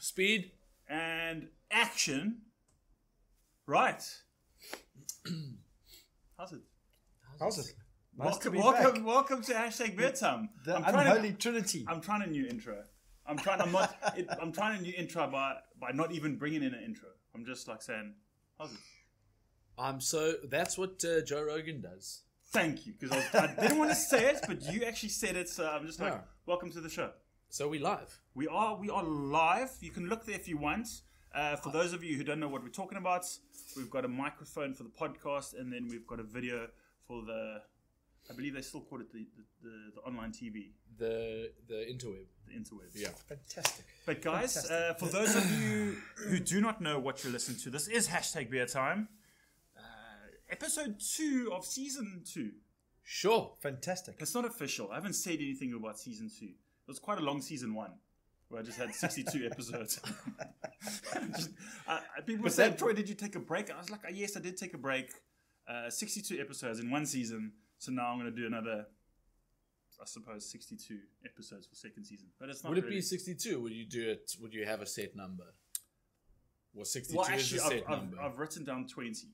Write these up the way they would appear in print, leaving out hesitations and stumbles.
Speed. And action. Right. How's it? Nice to be Welcome to hashtag beertime. The unholy trinity. I'm trying a new intro. I'm trying a new intro by not even bringing in an intro. I'm just like saying, how's it? That's what Joe Rogan does. Thank you, because I didn't want to say it, but you actually said it, so I'm just like, welcome to the show. So we live. We are live. You can look there if you want. For those of you who don't know what we're talking about, we've got a microphone for the podcast, and then we've got a video for I believe they still call it the online TV. The interweb. The interweb. Yeah. Fantastic. But guys, for those of you who do not know what you're listening to, this is hashtag beertime. Episode 2 of season 2. Sure. Fantastic. It's not official. I haven't said anything about season 2. It was quite a long season 1, where I just had 62 episodes. People said, Troy, did you take a break? I was like, yes, I did take a break. 62 episodes in one season. So now I'm going to do another, I suppose, 62 episodes for second season. But it's not. Would it be 62? Would you do it? Would you have a set number? Well, 62 actually, is a set number. I've written down 20.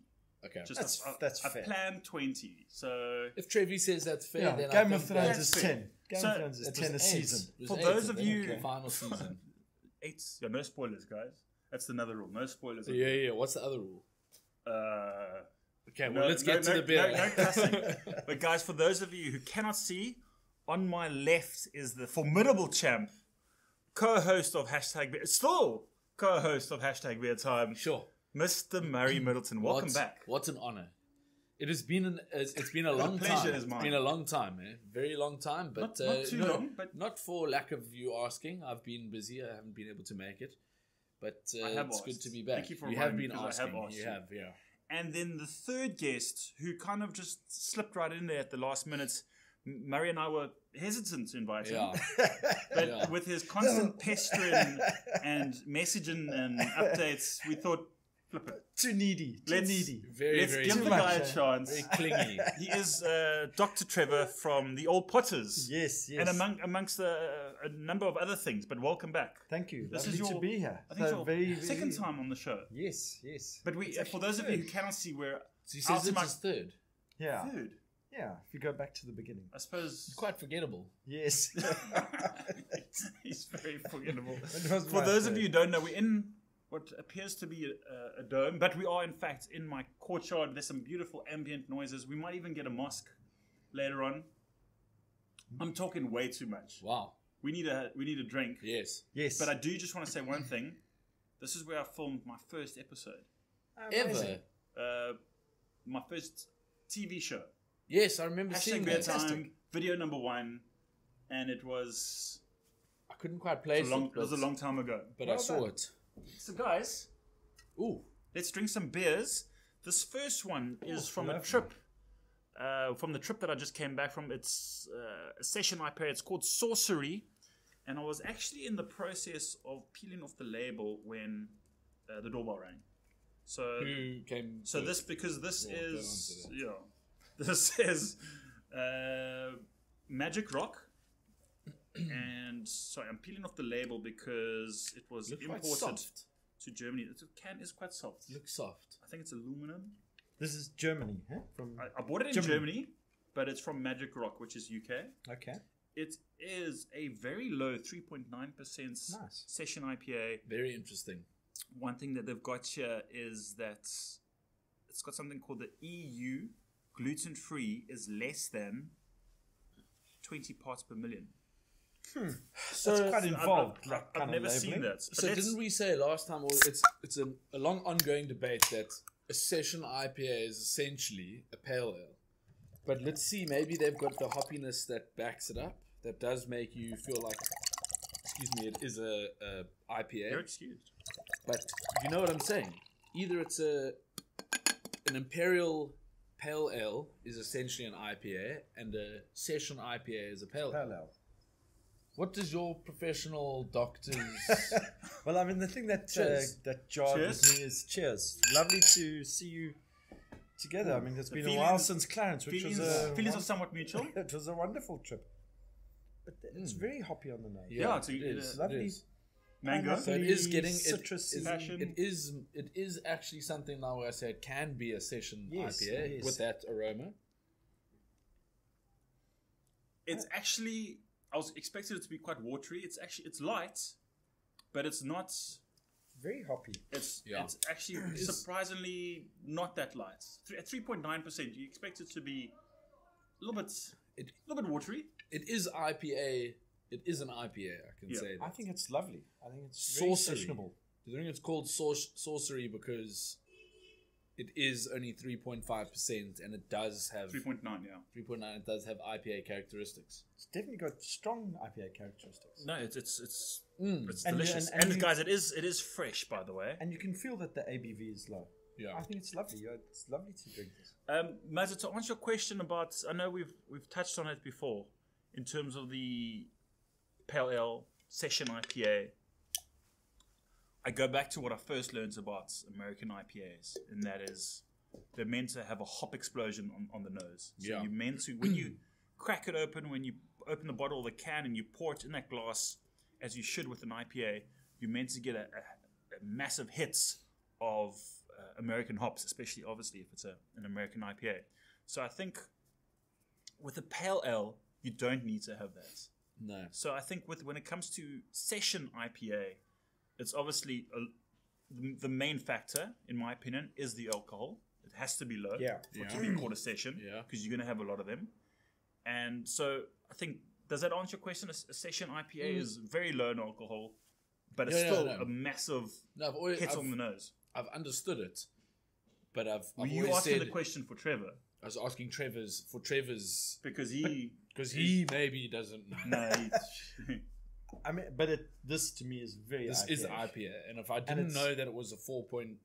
Okay. That's fair. I planned 20. So if Trevi says that's fair, then Game I of think Thrones is 10. Game of Thrones is 10 a season. For those of you, final season. 8. Yeah, no spoilers, guys. That's another rule. No spoilers. Yeah. What's the other rule? Okay, well, let's get to the beer. No cussing. But guys, for those of you who cannot see, on my left is the formidable champ, co-host of hashtag Beer, still co-host of hashtag Beer Time. Sure. Mr. Murray Middleton, welcome back. What an honor. It has been it's been a long time. Is mine. It's been a long time, man. Very long time, but not too long. But not for lack of you asking. I've been busy. I haven't been able to make it, but it's good to be back. Thank you for you have been asking. asking. You have, yeah. And then the third guest, who kind of just slipped right in there at the last minute, Murray and I were hesitant to invite him. But with his constant pestering and messaging and updates, we thought, flip it. Too needy. Let's give the guy a chance. Very clingy. He is Dr. Trevor from the Old Potters. Yes. And amongst a number of other things. But welcome back. Thank you. This Lovely is to be here. I think it's your second time on the show. Yes. But for those of you who cannot see, we're so he says it's his third. Yeah. Third. Yeah, if you go back to the beginning. I suppose... It's quite forgettable. Yes. He's very forgettable. For those of you who don't know, we're in what appears to be a dome, but we are in fact in my courtyard. There's some beautiful ambient noises. We might even get a mosque later on. I'm talking way too much. Wow. We need a drink. Yes. But I do just want to say one thing. This is where I filmed my first episode. Ever? My first TV show. Yes, I remember seeing that. Beertime, video number 1, and it was... I couldn't quite place it. It was a long time ago. But I saw it. So guys, let's drink some beers. This first one is from a trip, from the trip that I just came back from. It's a session IPA. It's called Sorcery, and I was actually in the process of peeling off the label when the doorbell rang. So who came? So this is Magic Rock. And sorry, I'm peeling off the label because it was imported to Germany. The can is quite soft. Looks soft. I think it's aluminum. This is Germany, huh? I bought it in Germany, but it's from Magic Rock, which is UK. Okay. It is a very low 3.9% session IPA. Very interesting. One thing that they've got here is that it's got something called the EU gluten-free is less than 20 parts per million. So that's quite involved. I've never seen that. So didn't we say last time? Well, it's a long ongoing debate that a session IPA is essentially a pale ale. But let's see, maybe they've got the hoppiness that backs it up. That does make you feel like, excuse me, it is a IPA. You're excused. But you know what I'm saying? Either it's an imperial pale ale is essentially an IPA, and a session IPA is a pale ale. What does your professional doctors... Well, I mean, the thing that jarred with me is cheers. Lovely to see you together. I mean, it's been a while since Clarence, which feelings are somewhat mutual. It was a wonderful trip. But it's very hoppy on the nose. Yeah, it's lovely. Mango. So it is getting citrusy. Passion. It is actually something now where I say it can be a session Yes, IPA yes. with that aroma. It's actually, I was expecting it to be quite watery. It's light, but it's not. Very hoppy. It's Yeah. it's actually surprisingly not that light. At 3.9%, you expect it to be a little bit watery. It is IPA. It is an IPA. I can Yeah. say that. I think it's lovely. I think it's very Sorcery. sessionable. I think it's called sorcery because it is only 3.5% and it does have 3.9, yeah. 3.9. It does have IPA characteristics. It's definitely got strong IPA characteristics. No, it's And- delicious. and And, you- guys, it is fresh, by the way. And you can feel that the ABV is low. Yeah. I think it's lovely. It's lovely to drink this. Mazza, to answer your question about, I know we've touched on it before, in terms of the Pale Ale Session IPA. I go back to what I first learned about American IPAs, and that is they're meant to have a hop explosion on the nose. So Yeah. you're meant to, when you crack it open, when you open the bottle or the can and you pour it in that glass, as you should with an IPA, you're meant to get a massive hits of American hops, especially obviously if it's an American IPA. So I think with a Pale Ale, you don't need to have that. No. So I think when it comes to session IPA, it's obviously the main factor, in my opinion, is the alcohol. It has to be low Yeah. for it to be called a session, Yeah. because you're going to have a lot of them. And so I think, does that answer your question? A session IPA is very low in alcohol, but it's Yeah, still no. a massive No, I've always hit on the nose. I've understood it, but I've Were you always asking said the question for Trevor? I was asking Trevor's Because he... because he maybe doesn't know. No, I mean, but this to me is very This IPA. is IPA, and if I didn't it's- know that it was a 4.9,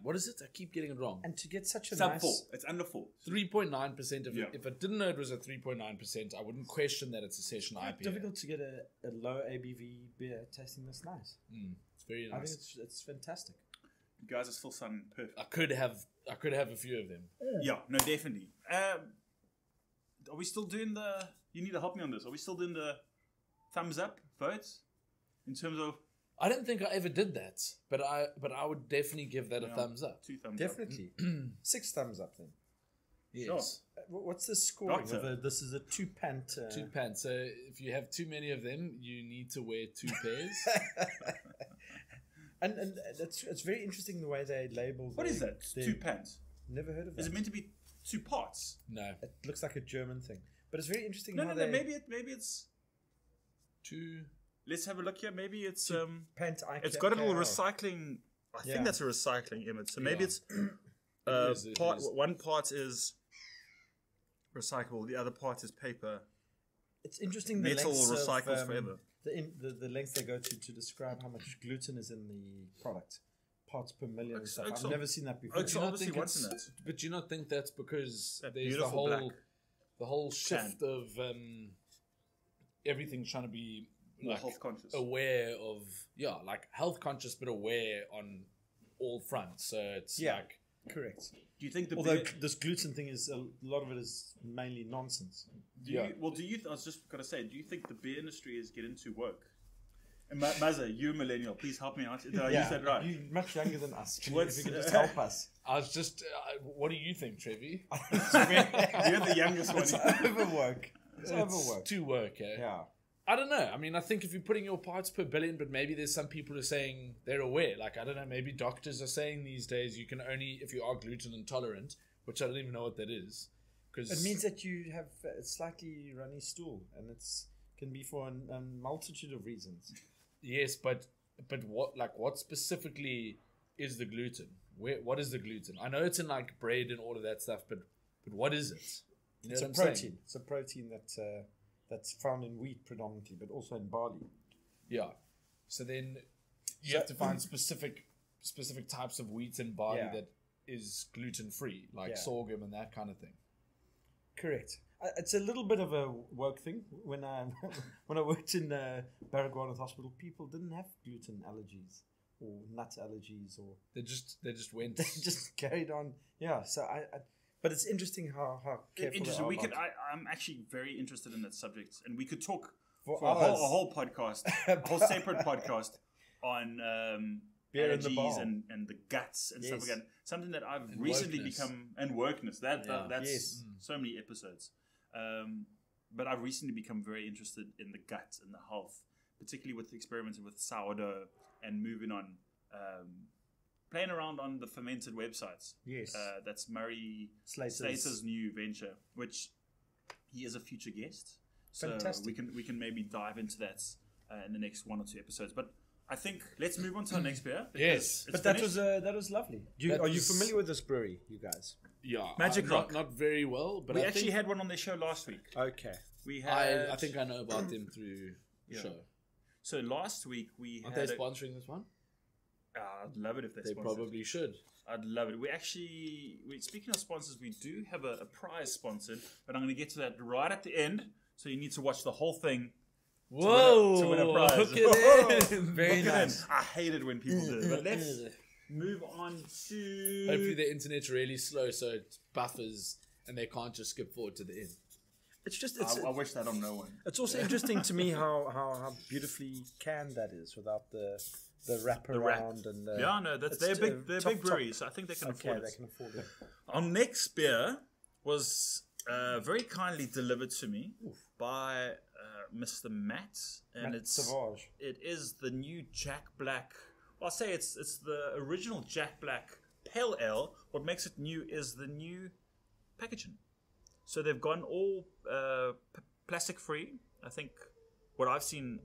what is it? I keep getting it wrong. And to get such a sub nice... 4. It's under 4. 3.9%. Yeah. If I didn't know it was a 3.9%, I wouldn't question that it's a session IPA. Difficult to get a low ABV beer tasting this nice. It's very I nice. think it's fantastic. You guys are still sounding perfect. I could have a few of them. Yeah, no, definitely. Are we still doing the... You need to help me on this. Are we still doing the thumbs up votes? In terms of... I don't think I ever did that, but I would definitely give that a thumbs up. 2 thumbs up. Definitely. 6 thumbs up then. Yes. What's the scoring? Doctor. This is a 2-pant... 2 pants. So if you have too many of them, you need to wear 2 pairs. and it's very interesting the way they label... What is that? 2 pants. Never heard of that. Is it meant to be 2 parts? No. It looks like a German thing. But it's very interesting No, how no, they... no. Maybe it's... 2. Let's have a look here. Maybe it's... Pant It's got a little IKR. recycling... I Yeah. think that's a recycling image. So maybe Yeah. it's... It part, is. one part is recyclable. The other part is paper. It's interesting the Metal lengths recycles of, forever. The lengths they go to describe how much gluten is in the product. Parts per million and stuff. Oaks I've never seen that before. Oaks Do you not obviously think wants in it's- it. But do you not think that's because That there's beautiful black the whole shift of everything trying to be More like health conscious. aware of like health conscious but aware on all fronts. So it's Yeah. like Correct. Do you think the Although beer, this gluten thing is a lot of it is mainly nonsense. do you, well, do you? I was just gonna say, do you think the beer industry is getting to work? And Mazza, you're a millennial. Please help me out. Did I use that right? You're much younger than us. If What's- you can just help us. I was just what do you think, Trevi? You're the youngest one. It's overwork. It's It's overwork. too work, eh? Yeah. I don't know. I mean, I think if you're putting your parts per billion, but maybe there's some people who are saying they're aware. Like, I don't know, maybe doctors are saying these days you can only, if you are gluten intolerant, which I don't even know what that is. Cause It means that you have a slightly runny stool, and it's can be for a multitude of reasons. yes, but what specifically is the gluten? What is the gluten? I know it's in like bread and all of that stuff, but what is it? You know It's what a I'm protein. saying? It's a protein that's found in wheat predominantly, but also in barley. Yeah. So then you So- have to find specific types of wheat and barley Yeah. that is gluten free, like Yeah. sorghum and that kind of thing. Correct. It's a little bit of a work thing. When I when I worked in Baragwanath Hospital, people didn't have gluten allergies or nut allergies, or They just went. they just carried on. Yeah. So but it's interesting how careful Interesting. they We are could. about- I'm actually very interested in that subject, and we could talk For for a hours. whole podcast, a whole separate podcast on Beer in the allergies bar. and the guts and stuff Yes. like that. Something that I've And recently wokeness. become and wokeness. That's Yes. so many episodes. But I've recently become very interested in the gut and the health, particularly with experimenting with sourdough and moving on, playing around on the fermented websites. Yes. That's Murray Slater's- Slater's new venture, which he is a future guest. So Fantastic. we can maybe dive into that in the next 1 or 2 episodes. But I think let's move on to our next beer. because Yes. it's But that finished. was lovely. That Are you was- familiar with this brewery, you guys? Yeah, Magic not, Rock. Not very well, but we I actually think, had one on their show last week. Okay. We had I think I know about them through the Yeah. show. so last week we Aren't had they sponsoring this one? I'd love it if they They sponsored. probably should. I'd love it. Speaking of sponsors, we do have a prize sponsored, but I'm going to get to that right at the end. So you need to watch the whole thing Whoa! to win a prize. Look at it. Very Look at nice. them. I hate it when people do it. But let's move on to. Hopefully the internet's really slow, so it buffers and they can't just skip forward to the end. It's just I wish that on no one. it's also interesting to me how beautifully canned that is without the wrap wrap. around and the, Yeah, no, it's they're t- big top- big breweries, so I think they can Okay, afford they it. can afford it. Our next beer was very kindly delivered to me by Mr. Matt, and Matt it's Savage. it is the new Jack Black. Well, I'll say it's the original Jack Black Pale Ale. What makes it new is the new packaging. So they've gone all plastic free. I think what I've seen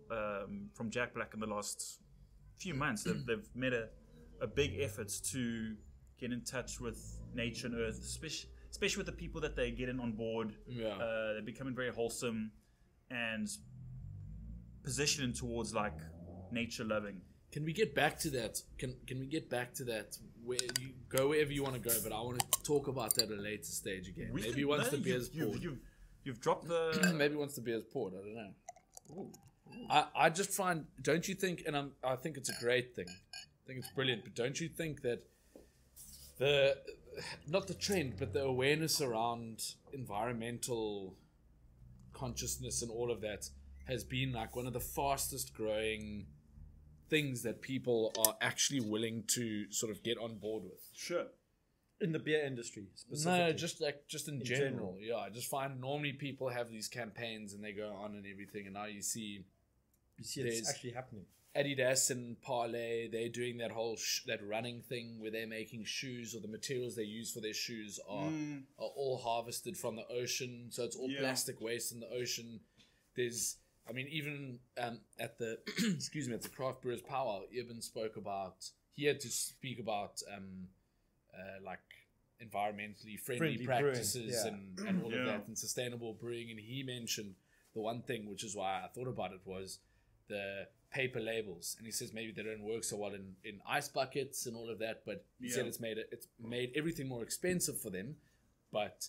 from Jack Black in the last few months, they've made a big effort to get in touch with nature and earth, especially with the people that they get in on board. Yeah. They're becoming very wholesome and positioning towards like nature loving. Can we get back to that? Can we get back to that? Where you go wherever you want to go, but I want to talk about that at a later stage again. Maybe once the beer's poured. You've dropped the. Maybe once the beer's poured. I don't know. I just find, don't you think? And I think it's a great thing. I think it's brilliant. But don't you think that not the trend, but the awareness around environmental consciousness and all of that has been like one of the fastest growing things that people are actually willing to sort of get on board with. Sure. In the beer industry, specifically. No, just in general. general. Yeah, I just find normally people have these campaigns and they go on and everything, and now you see you see it's there's- actually happening. Adidas and Parlay, they're doing that whole that running thing where they're making shoes, or the materials they use for their shoes are all harvested from the ocean, so it's all Yeah. plastic waste in the ocean. There's, I mean, even at the excuse me, at the Craft Brewers Power, Eben spoke about, he had to speak about like environmentally friendly Friendly practices brewing, and all of Yeah. that, and sustainable brewing. And he mentioned the one thing, which is why I thought about it, was the paper labels. And he says maybe they don't work so well in ice buckets and all of that, but he said it's made everything more expensive for them. But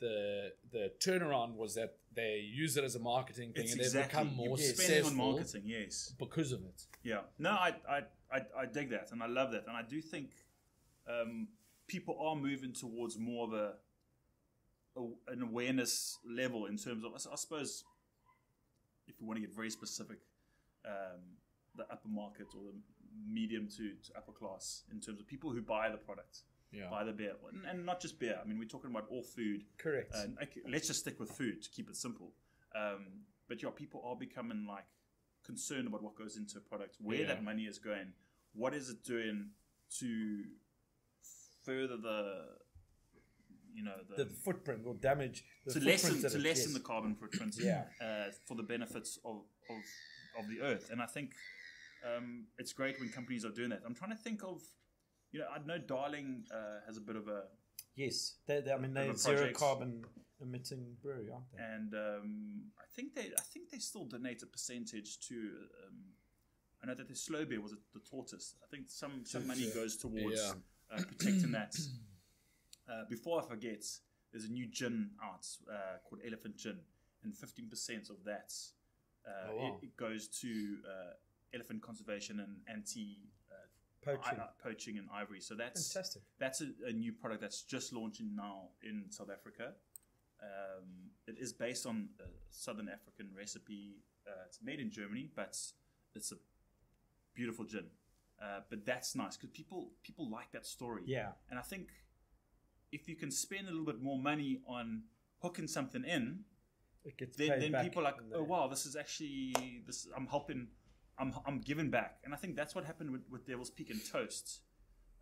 the turnaround was that they use it as a marketing thing, It's and they've exactly become more spending successful on marketing. Yes. because of it. Yeah. No, I dig that, and I love that, and I do think people are moving towards more of an awareness level in terms of, I suppose, if we want to get very specific, the upper market or the medium to upper class in terms of people who buy the product, Yeah. buy the beer, and not just beer. I mean, we're talking about all food. Correct. And okay, let's just stick with food to keep it simple. But yeah, people are becoming like concerned about what goes into a product, where that money is going, what is it doing to further the footprint or damage. to lessen the carbon footprint for the benefits of the earth. And I think it's great when companies are doing that. I'm trying to think of, I know Darling has a bit of a, Yes, they're a zero project. carbon emitting brewery, aren't they? and I think they still donate a percentage to. I know that the slow beer was the tortoise. I think some money goes towards protecting that. Before I forget, there's a new gin out called Elephant Gin, and 15% of that it goes to elephant conservation and anti poaching and ivory. So that's Fantastic. That's a new product that's just launching now in South Africa. It is based on a Southern African recipe. It's made in Germany, but it's a beautiful gin. But that's nice because people like that story. Yeah. And I think if you can spend a little bit more money on hooking something in, It gets then paid back people are like, in the- oh wow, this is actually this. I'm helping. I'm giving back, and I think that's what happened with Devil's Peak and Toast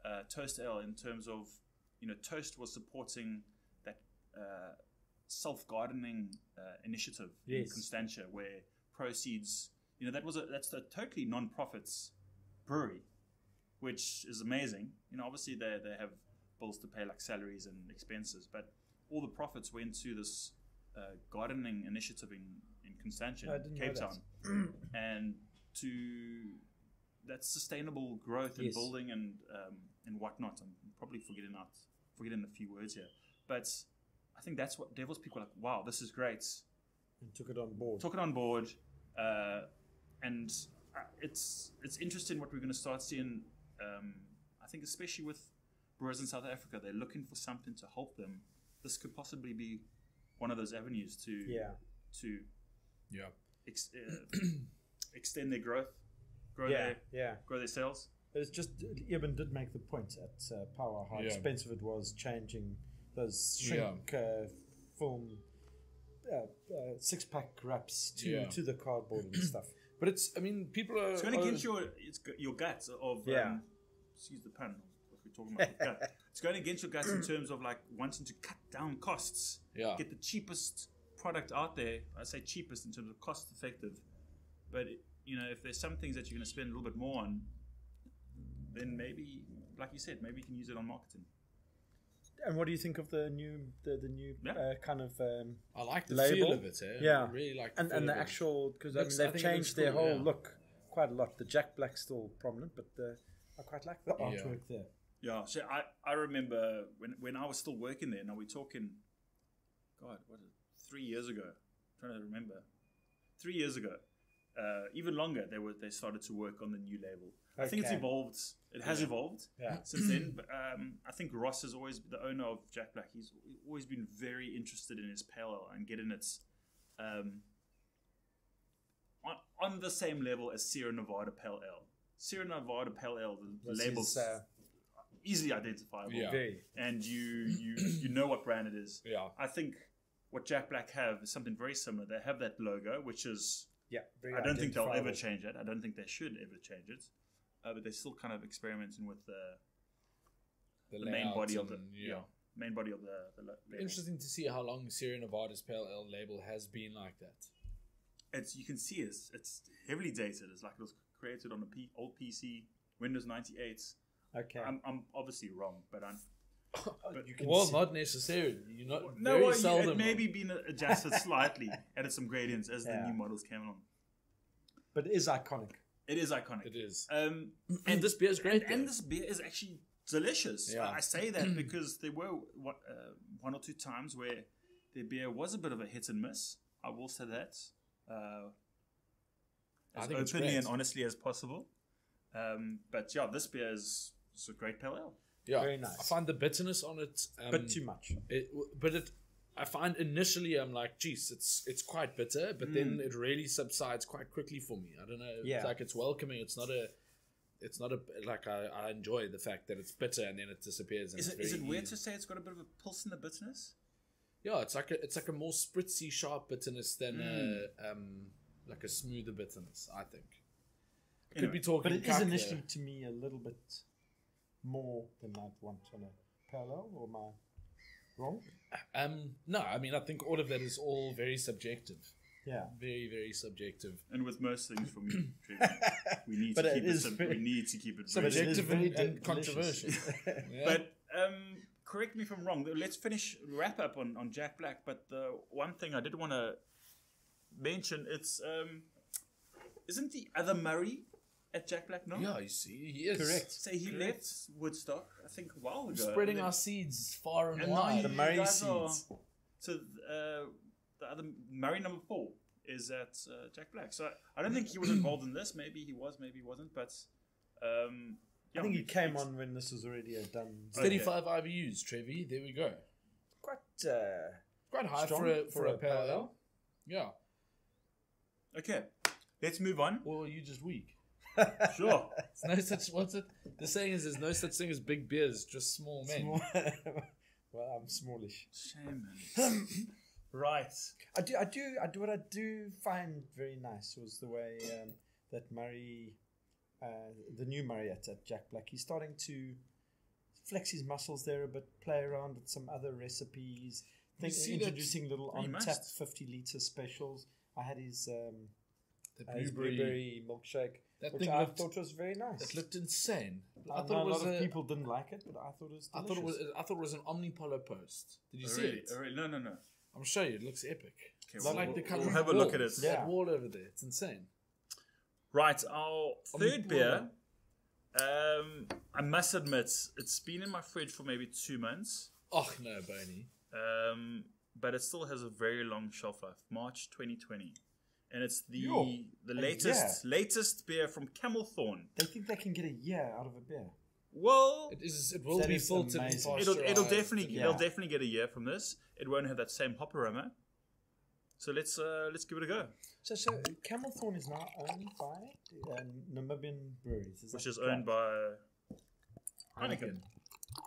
Ale in terms of, Toast was supporting that self gardening initiative in Yes. Constantia, where proceeds, that's a totally non-profits brewery, which is amazing. Obviously they have bills to pay like salaries and expenses, but all the profits went to this gardening initiative in Constantia, I didn't know Cape that. Town, and to that sustainable growth and Yes. building and whatnot. I'm probably forgetting a few words here, but I think that's what Devil's Peak were like. Wow, this is great. And took it on board. Took it on board, and it's interesting what we're going to start seeing. I think especially with brewers in South Africa, they're looking for something to help them. This could possibly be one of those avenues to Yeah. extend their growth, grow Yeah. their sales. It's just Eben did make the point at Power how Yeah. expensive it was changing those shrink film 6-pack wraps to the cardboard and stuff. But people are. It's going against your guts of excuse the pun. What we're talking about. Gut. It's going against your guts in terms of like wanting to cut down costs. Yeah. Get the cheapest product out there. I say cheapest in terms of cost effective. But if there's some things that you're going to spend a little bit more on, then maybe, like you said, maybe you can use it on marketing. And what do you think of the new kind of I like the label? feel of it. Yeah. I really like and feel the of it. actual, because I think they've it changed looks their cool, whole yeah. look quite a lot. The Jack Black's still prominent, but I quite like the artwork there. Yeah, so I remember when I was still working there. Now we're talking, God, what is it, 3 years ago? I'm trying to remember. 3 years ago, even longer. They started to work on the new label. I think it's Okay. evolved. It has evolved Yeah. since then. But I think Ross is always the owner of Jack Black. He's always been very interested in his pale ale and getting it on the same level as Sierra Nevada Pale Ale. Sierra Nevada Pale Ale, the This label's is, easily identifiable, Yeah. very. and you know what brand it is. Yeah. I think what Jack Black have is something very similar. They have that logo, which is Yeah, very I don't think they'll ever identifiable. change it. I don't think they should ever change it. But they're still kind of experimenting with the main layout body of the and, main body of the label. Interesting to see how long Sierra Nevada's Pale Ale label has been like that. You can see it's heavily dated. It's like it was created on a old PC, Windows 98. Okay. I'm obviously wrong, but I'm you can Well, see- not necessarily. You're not no. very Well, seldom. it maybe been adjusted slightly, added some gradients as the Yeah. new models came along. but it is iconic. It is iconic. It is. And this beer is great. And though. this beer is actually delicious. Yeah. I say that because there were one or two times where their beer was a bit of a hit and miss. I will say that I as think it's openly great. and honestly as possible. But yeah, this beer is a great pale ale. Yeah, Very nice. I find the bitterness on it, But too much. I find initially I'm like, geez, it's quite bitter, but then it really subsides quite quickly for me. I don't know. Yeah. It's like it's welcoming. It's not a like I enjoy the fact that it's bitter and then it disappears. And Is it's it very weird easy. to say it's got a bit of a Pilsner bitterness? Yeah, it's like a more spritzy, sharp bitterness than like a smoother bitterness. I think. I could be talking, But it is cuck initially there. to me a little bit more than I'd want on a parallel, or am I wrong? No, I mean I think all of that is all very subjective. Yeah. Very, very subjective. And with most things for me, Trevor, we need But to it keep it is simple. very- We need to keep it But it very is Subjective very and delicious. controversial. Yeah. But correct me if I'm wrong. Let's wrap up on Jack Black. But the one thing I did want to mention, it's isn't the other Murray at Jack Black? No. yeah, you see, he is Correct. Say he left Woodstock, I think, a while ago. spreading And our seeds far and and now wide. The you Murray guys are- seeds. So the other Murray number 4 is at Jack Black. So I don't think he was involved in this. Maybe he was, maybe he wasn't. But I think he came on when this was already a done. 35 IBUs, Trevi. There we go. Quite. Quite high Strong for a pale ale. Yeah. Okay, let's move on. Or are you just weak? Sure. There's no such. What's it? The saying is, there's no such thing as big beers, just small men. Well, I'm smallish. Shame, man. Right. What I do find very nice was the way that Murray, the new Murray at Jack Black, he's starting to flex his muscles there a bit, play around with some other recipes, introducing little untapped 50-litre specials. I had his blueberry milkshake, which I thought was very nice. It looked insane. I thought a lot of people didn't like it, but I thought it was delicious. I thought it was an Omnipolo post. Did you see Really? it? No. I'm sure you. It looks epic. Okay, It's like the we'll have a look at it. That wall over there. It's insane. Right, our third beer. I must admit, it's been in my fridge for maybe 2 months. Oh no, Boney. But it still has a very long shelf life. March 2020. And it's the latest beer from Camelthorn. They think they can get a year out of a beer. Well, It will be filtered and pasteurized. it'll definitely get a year from this. It won't have that same hop aroma. So let's give it a go. So Camelthorn is now owned by Namibian breweries, Which is owned by Heineken.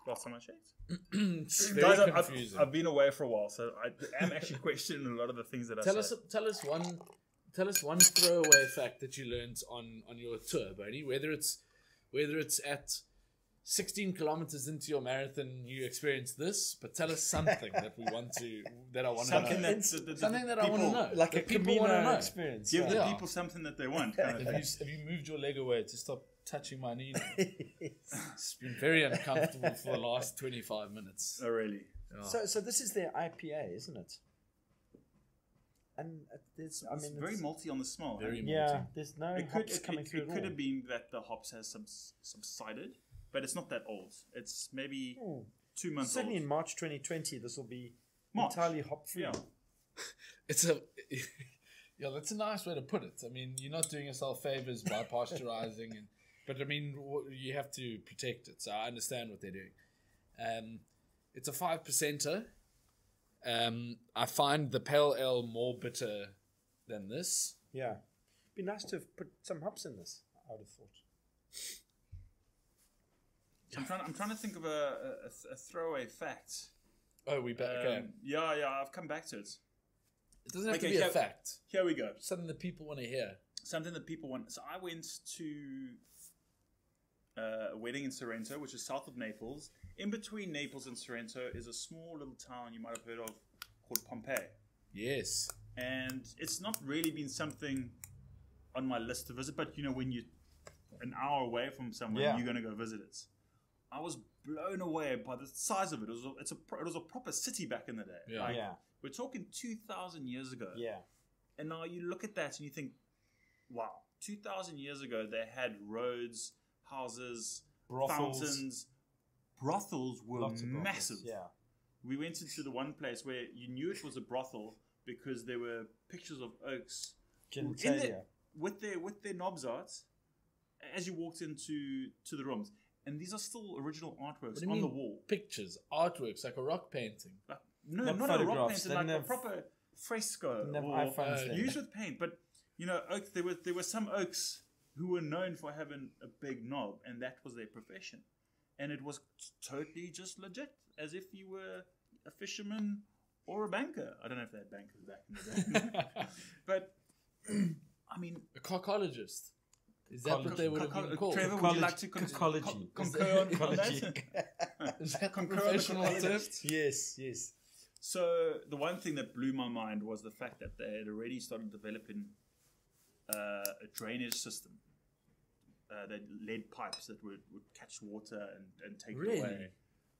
Last time I checked. It's very Guys, confusing. I've been away for a while, so I am actually questioning a lot of the things that I say. Tell us one throwaway fact that you learned on your tour, Boney. Whether it's at 16 kilometers into your marathon you experienced this, but tell us something that I want to know. Something that I want to know. Like that a people want to know. experience. Give the people something that they want. Kind of Have you moved your leg away to stop touching my knee? It's been very uncomfortable for the last 25 minutes. Oh, really? Yeah. So this is their IPA, isn't it? And It's very malty on the small. Very malty. yeah, there's no hops coming through It at all. could have been that the hops has subsided, but it's not that old. It's maybe 2 months Certainly old. in March 2020, this will be March. entirely hop free. Yeah. It's that's a nice way to put it. I mean, you're not doing yourself favors by pasteurizing, but I mean, you have to protect it. So I understand what they're doing. It's a 5%er. I find the pale ale more bitter than this. Yeah. Be nice to have put some hops in this, I would have thought. I'm trying to think of a throwaway fact. Oh, we back. Okay. Yeah, I've come back to it. It doesn't have to be a fact. Here we go. Something that people want to hear. Something that people want. So I went to a wedding in Sorrento, which is south of Naples. In between Naples and Sorrento is a small little town you might have heard of called Pompeii. Yes. And it's not really been something on my list to visit, but when you're an hour away from somewhere, you're going to go visit it. I was blown away by the size of it. It was a proper city back in the day. Yeah. We're talking 2,000 years ago. Yeah. And now you look at that and you think, wow, 2,000 years ago they had roads, houses, Brothels. fountains. Brothels were massive. Yeah. We went into the one place where you knew it was a brothel because there were pictures of oaks with their knobs out as you walked into the rooms. And these are still original artworks on the wall. Pictures, artworks, like a rock painting. No, Not not a rock photographs. painting, like a proper fresco. iPhones then. Used with paint. But, oaks, there were some oaks who were known for having a big knob, and that was their profession. And it was totally just legit, as if you were a fisherman or a banker. I don't know if they had bankers back in the day. But, I mean... A coccologist. Is that what they would have been called? Trevor, would you like to concur on that? Is that the Concur on the professional term? coccologist? Yes. So the one thing that blew my mind was the fact that they had already started developing a drainage system. They had lead pipes that would catch water and take it away.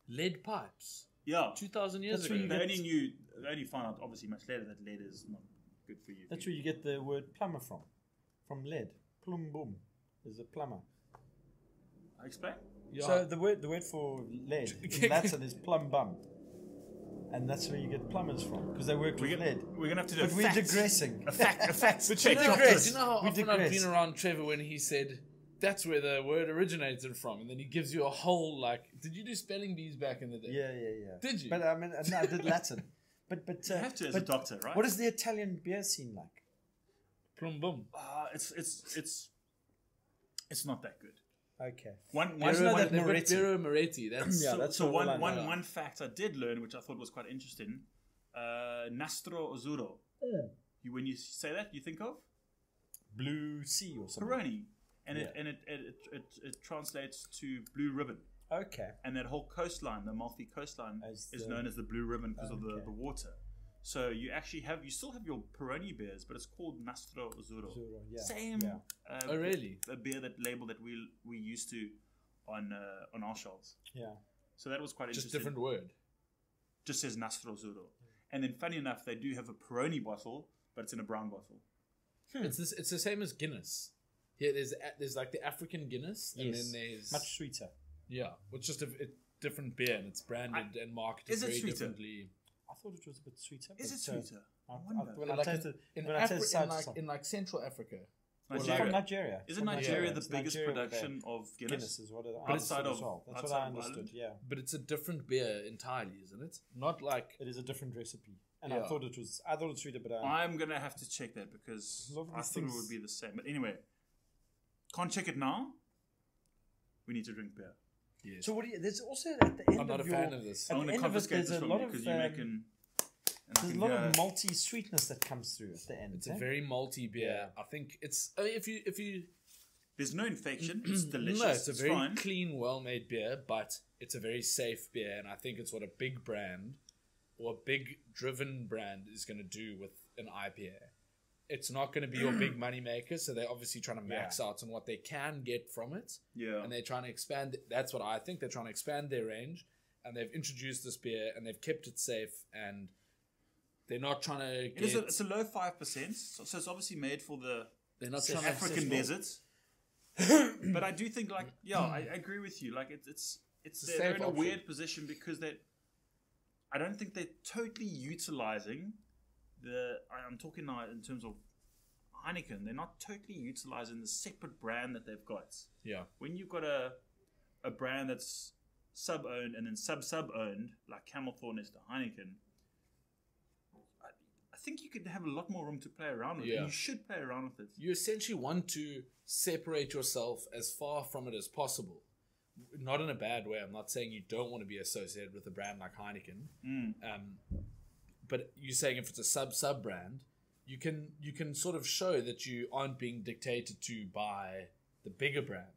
Lead pipes? Yeah. 2,000 years ago. They only found out obviously much later that lead is not good for you. That's where you get the word plumber from. From lead. Plum boom is a plumber. I explain? Yeah. So the word for lead in Latin is plum bum. And that's where you get plumbers from, because they work with lead. We're going to have to do But we're digressing. a fact But check. do you know how We often I've digress. been around Trevor when he said that's where the word originated from, and then he gives you a whole did you do spelling bees back in the day? Yeah. Did you? But I mean, no, I did Latin. But You have to as a doctor, right? What is the Italian beer scene like? Plum bum. It's It's not that good. Okay. One Moretti. Birra Moretti. That's Yeah, that's so all I know. one fact I did learn, which I thought was quite interesting. Nastro Azzurro. When you say that, you think of Blue Sea or something. Peroni, and Yeah. it translates to blue ribbon. Okay. And that whole coastline, the Amalfi coastline, As is the- known as the blue ribbon because of Okay. the water. So you still have your Peroni beers, but it's called Nastro Azzurro. Zuro, yeah. Same. Yeah. Oh, really? A beer label that we used to on our shelves. Yeah. So that was quite just interesting. different word. Just says Nastro Azzurro. And then, funny enough, they do have a Peroni bottle, but it's in a brown bottle. It's the same as Guinness. Here, there's like the African Guinness, and then there's much sweeter. it's just a different beer, and it's branded and marketed Is it very sweeter? differently. I thought it was a bit sweeter. Is it but, sweeter? I wonder. when I Like tasted in when I tasted cider in like Central Africa, Nigeria. from Nigeria. Isn't From Nigeria the It's biggest Nigeria production of Guinness? Guinness is what it Outside as of- well. That's outside what I of understood. Ireland? Yeah, but it's a different beer entirely, isn't it? Not like it is a different recipe, and Yeah. I thought it was sweeter, but I'm going to have to check that because A lot of I these thought it things- would be the same. But anyway, can't check it now. We need to drink beer. yes. So what do you? There's also at the end I'm not of a your, fan of this. At I'm the going to end of it, confiscate there's this a from lot you of because you're making... and I there's a can lot hear- of malty sweetness that comes through at the end. It's eh? a very malty beer. I think it's if you There's no infection. It's delicious. no, it's a very fine. clean, well-made beer, but it's a very safe beer, and I think it's what a big brand or a big driven brand is going to do with an IPA. It's not going to be your big money maker, so they're obviously trying to max out on what they can get from it, Yeah. and they're trying to expand. That's what I think. They're trying to expand their range, and they've introduced this beer, and they've kept it safe, and they're not trying to get. It's a low 5%, so it's obviously made for the They're not trying African to desert. But I do think, like, I agree with you. Like, it's a they're safe in a option. weird position because I don't think they're totally utilizing I'm talking now in terms of Heineken. They're not totally utilizing the separate brand that they've got. Yeah. When you've got a brand that's sub-owned and then sub-owned, like Camelthorne is to Heineken, I think you could have a lot more room to play around with. Yeah. And you should play around with it. You essentially want to separate yourself as far from it as possible. Not in a bad way. I'm not saying you don't want to be associated with a brand like Heineken. But you're saying if it's a sub brand, you can sort of show that you aren't being dictated to by the bigger brand.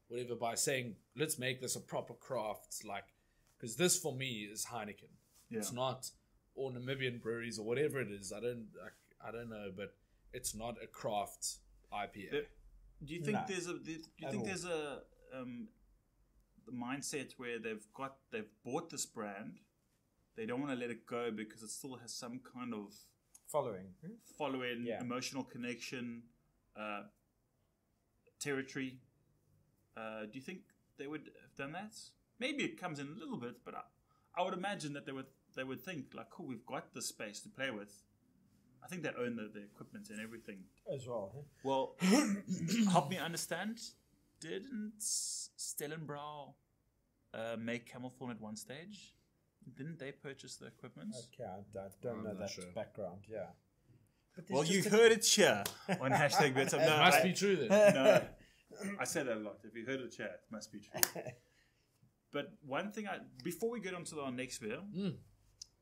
Whatever, by saying, let's make this a proper craft, like, because this for me is Heineken. Yeah. It's not or Namibian breweries or whatever it is. I don't know, but it's not a craft IPA. Do you think No, there's a the mindset where they've bought this brand, they don't want to let it go because it still has some kind of following. following, emotional connection, territory? Do you think they would have done that? Maybe it comes in a little bit, but I would imagine that they would think like, cool, we've got the space to play with. I think they own the equipment and everything. As well. Huh? Well, help me understand. Didn't Stellenbrouw make Camelthorne at one stage? Didn't they purchase the equipment? Okay, I don't I'm know not that sure. background. Yeah. But Well, there's you just heard it here on hashtag beertime. No, Must be true then. No, I say that a lot. If you heard it here, it must be true. But one thing, before we get on to our next beer,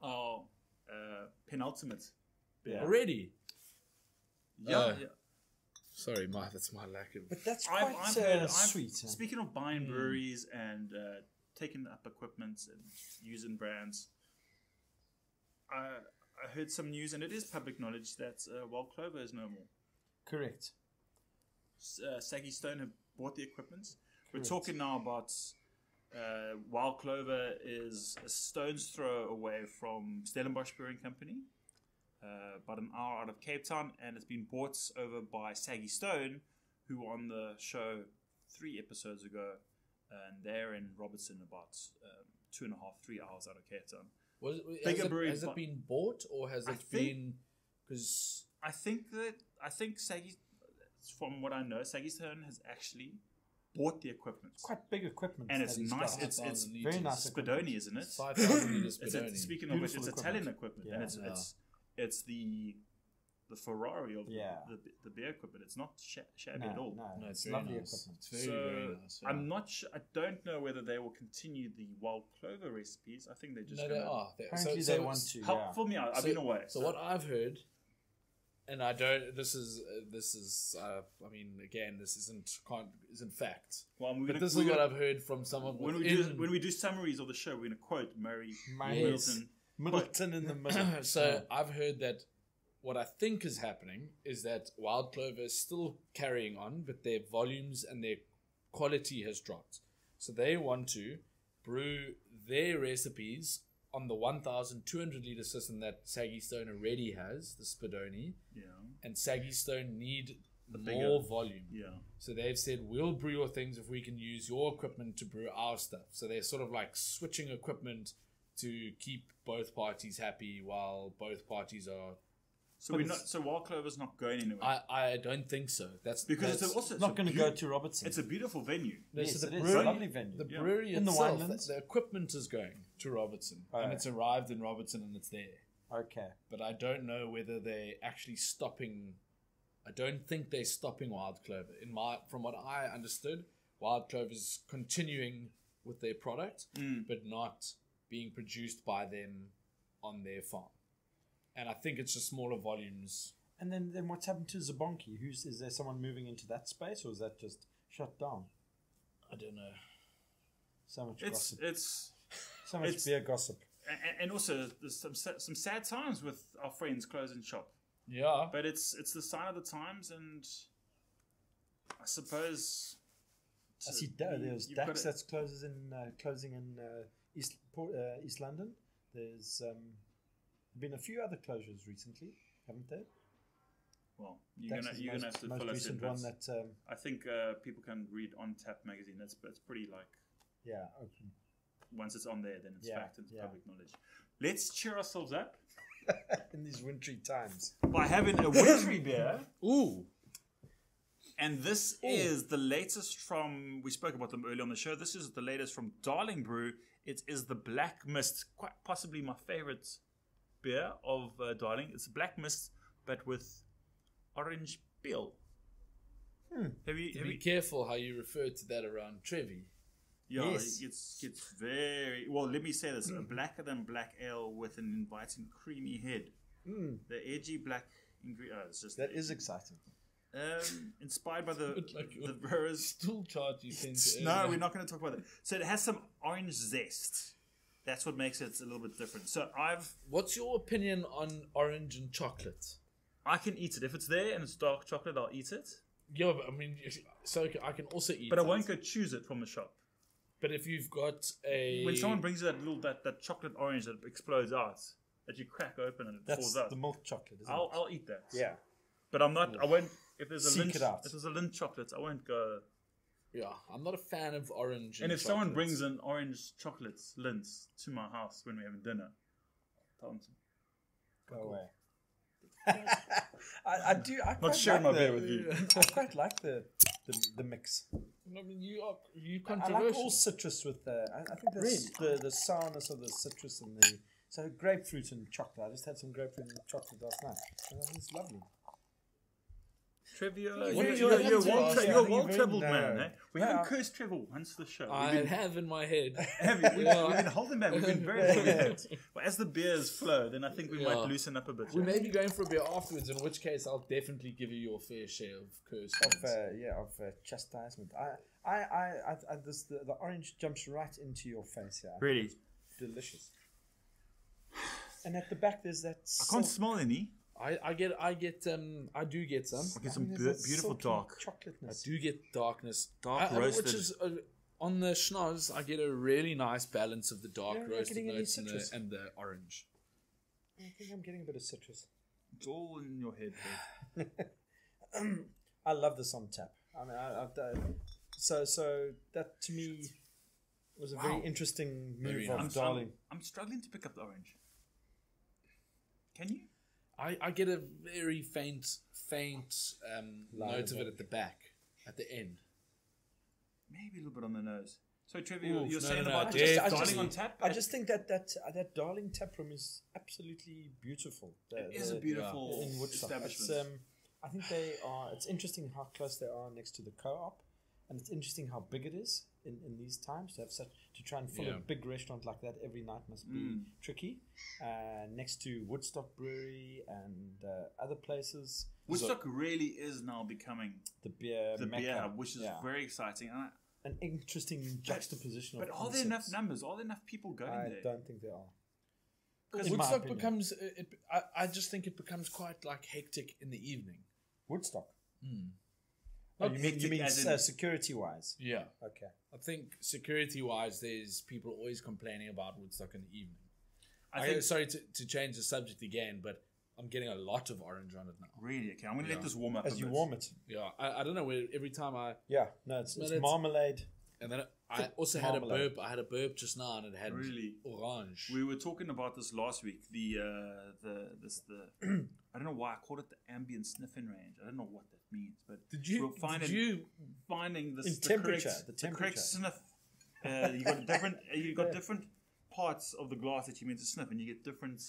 our penultimate beer. Already? Yeah, Sorry, that's my lack of. But that's I've quite heard, sweet. Speaking of buying breweries and taking up equipment and using brands, I heard some news, and it is public knowledge, that Wild Clover is no more. Correct. Saggy Stone have bought the equipment. We're Correct. talking now about Wild Clover is a stone's throw away from Stellenbosch Brewing Company, about an hour out of Cape Town, and it's been bought over by Saggy Stone, who were on the show 3 episodes ago, and they're in Robertson, about 2.5-3 hours out of Cape Town. Has it been bought or has it been? Because I think Saggy, from what I know, Saggy Stone has actually bought the equipment. It's quite big equipment. And it's that he's nice. got. It's very nice equipment. Spadoni, isn't it? 5,000 liters Spadoni. Speaking of which, Beautiful it's Italian equipment. equipment, and Yeah. it's the the Ferrari of Yeah. the beer equipment. It's not shabby No, at all. no, No, it's very lovely nice. equipment. It's very, So very nice. Yeah. I'm not sure. I don't know whether they will continue the wild clover recipes. I think they're just No, gonna they are. Apparently they want to. help Yeah. fill me out. I've So- been away. So what I've heard, and I don't. This is. I mean, again, this isn't fact. Well, But this is what I've heard from some of when we do summaries of the show, we're going to quote Murray Middleton. Middleton in the middle. So I've heard that what I think is happening is that wild clover is still carrying on, but their volumes and their quality has dropped. So they want to brew their recipes on the 1,200 litre system that Saggy Stone already has, the Spadoni, Yeah, and Saggy Stone need more bigger. volume. yeah. So they've said, we'll brew your things if we can use your equipment to brew our stuff. So they're sort of like switching equipment to keep both parties happy while both parties are... So we're not. So wild clover's not going anywhere I don't think so. That's because that's, it's Not going to go to Robertson. It's a beautiful venue. no, Yes, so it the is. brewery, It's a lovely venue. the Yeah. brewery In the itself, Winelands? the equipment is going to Robertson, Oh, and yeah. it's arrived in Robertson and it's there. Okay. But I don't know whether they're actually stopping. I don't think they're stopping Wild Clover. From what I understood, Wild Clover is continuing with their product, but not being produced by them on their farm. And I think it's just smaller volumes. And then what's happened to Zabonki? Is there someone moving into that space, or is that just shut down? I don't know. So much It's gossip. So much it's- beer gossip. and also there's some sad times with our friends closing shop. Yeah, But it's the sign of the times, and I suppose. I see there's you've Dax gotta- that's closing in East London. There's been a few other closures recently, haven't there? Well, you're Dax gonna is you're gonna have to most fill us in. recent but one that I think people can read on Tap magazine. It's pretty like open. once it's on there, then it's Yeah, fact and it's yeah. public knowledge. Let's cheer ourselves up in these wintry times. by having a wintry beer. ooh, And this is the latest from, we spoke about them earlier on the show. This is the latest from Darling Brew. It is the Black Mist, quite possibly my favorite beer of Darling. It's Black Mist, but with orange peel. Have you, be careful how you refer to that around Trevi. yeah, Yes. it's very, well, let me say this, a blacker than black ale with an inviting creamy head. The edgy black ingredient, it's just That is exciting. inspired by the Like the brewers. Still charge you cents. No, we're not going to talk about that. So it has some orange zest. That's what makes it a little bit different. So What's your opinion on orange and chocolate? I can eat it if it's there and it's dark chocolate. I'll eat it, Yeah, but I mean, so I can also eat. but I it. won't go choose it from the shop. But if you've got a When someone brings you that chocolate orange that explodes out, that you crack open and it That's falls out, the milk chocolate, isn't I'll eat that. it? Yeah. But I'm not. I won't. If there's a Seek Lindt, it out. if there's a Lindt chocolate, I won't go. yeah, I'm not a fan of orange. And if someone chocolates. brings an orange chocolate Lindt to my house when we're having dinner, tell them to. Go away. I do. I quite sharing like my the, beer with you. I quite like the mix. I mean, you I controversial. like all citrus with the. I think that's the sourness of the citrus and the so grapefruit and chocolate. I just had some grapefruit and chocolate last night. And I think it's lovely. Trivia. What You're did you have a to ask? well Yeah, you're well-travelled very man, narrow. eh? We Yeah. haven't cursed Trevor once this show. I have in my head. Have you? We've been holding back. We've been very holding But as the beers flow, then I think we Yeah. might loosen up a bit. We may be going for a beer afterwards, in which case I'll definitely give you your fair share of curse. Of chastisement. The orange jumps right into your face here. Really? Delicious. And at the back there's that. I can't smell any. I do get some. I get some beautiful dark. I chocolateness. do get darkness. Dark which roasted. is on the schnoz. I get a really nice balance of the dark You're not roasted getting any notes citrus. and the orange. I think I'm getting a bit of citrus. It's all in your head. Dave. I love this on tap. I mean, I've done so that to me was a very Wow. interesting Very move of nice. Darling. I'm struggling to pick up the orange. Can you? I get a very faint Line note of of it at the back, at the end. Maybe a little bit on the nose. So Trevor, Oof, you're no, saying no, no. about I Darling just- on Tap? I just think that Darling tap room is absolutely beautiful. It is a beautiful in Woodstock. establishment. I think they are. It's interesting how close they are next to the co-op, and it's interesting how big it is in these times to have to try and fill a big restaurant like that every night must be tricky. Next to Woodstock Brewery and other places. Woodstock really is now becoming the beer hub, which is very exciting. And an interesting juxtaposition. but of are there enough concepts. numbers? Are there enough people going I there? don't think there are. Because In my Woodstock opinion. becomes. I just think it becomes quite like hectic in the evening. Woodstock. Not you hectic mean as in- security wise? Yeah. Okay. I think security wise, there's people always complaining about Woodstock in the evening. I think Sorry to change the subject again, but I'm getting a lot of orange on it now. really. Okay, I'm going to let this warm up. As a you bit. warm it. Yeah, I don't know where every time Yeah. No, it's it's- marmalade. and then I also had a Marmalade. burp. I had a burp just now, and it had Really? orange. We were talking about this last week. The I don't know why I called it the ambient sniffing range. I don't know what that means, but Did you? we're finding Did you? finding this In the temperature, correct, the the correct temperature. sniff. You got different parts of the glass that you meant to sniff, and you get different.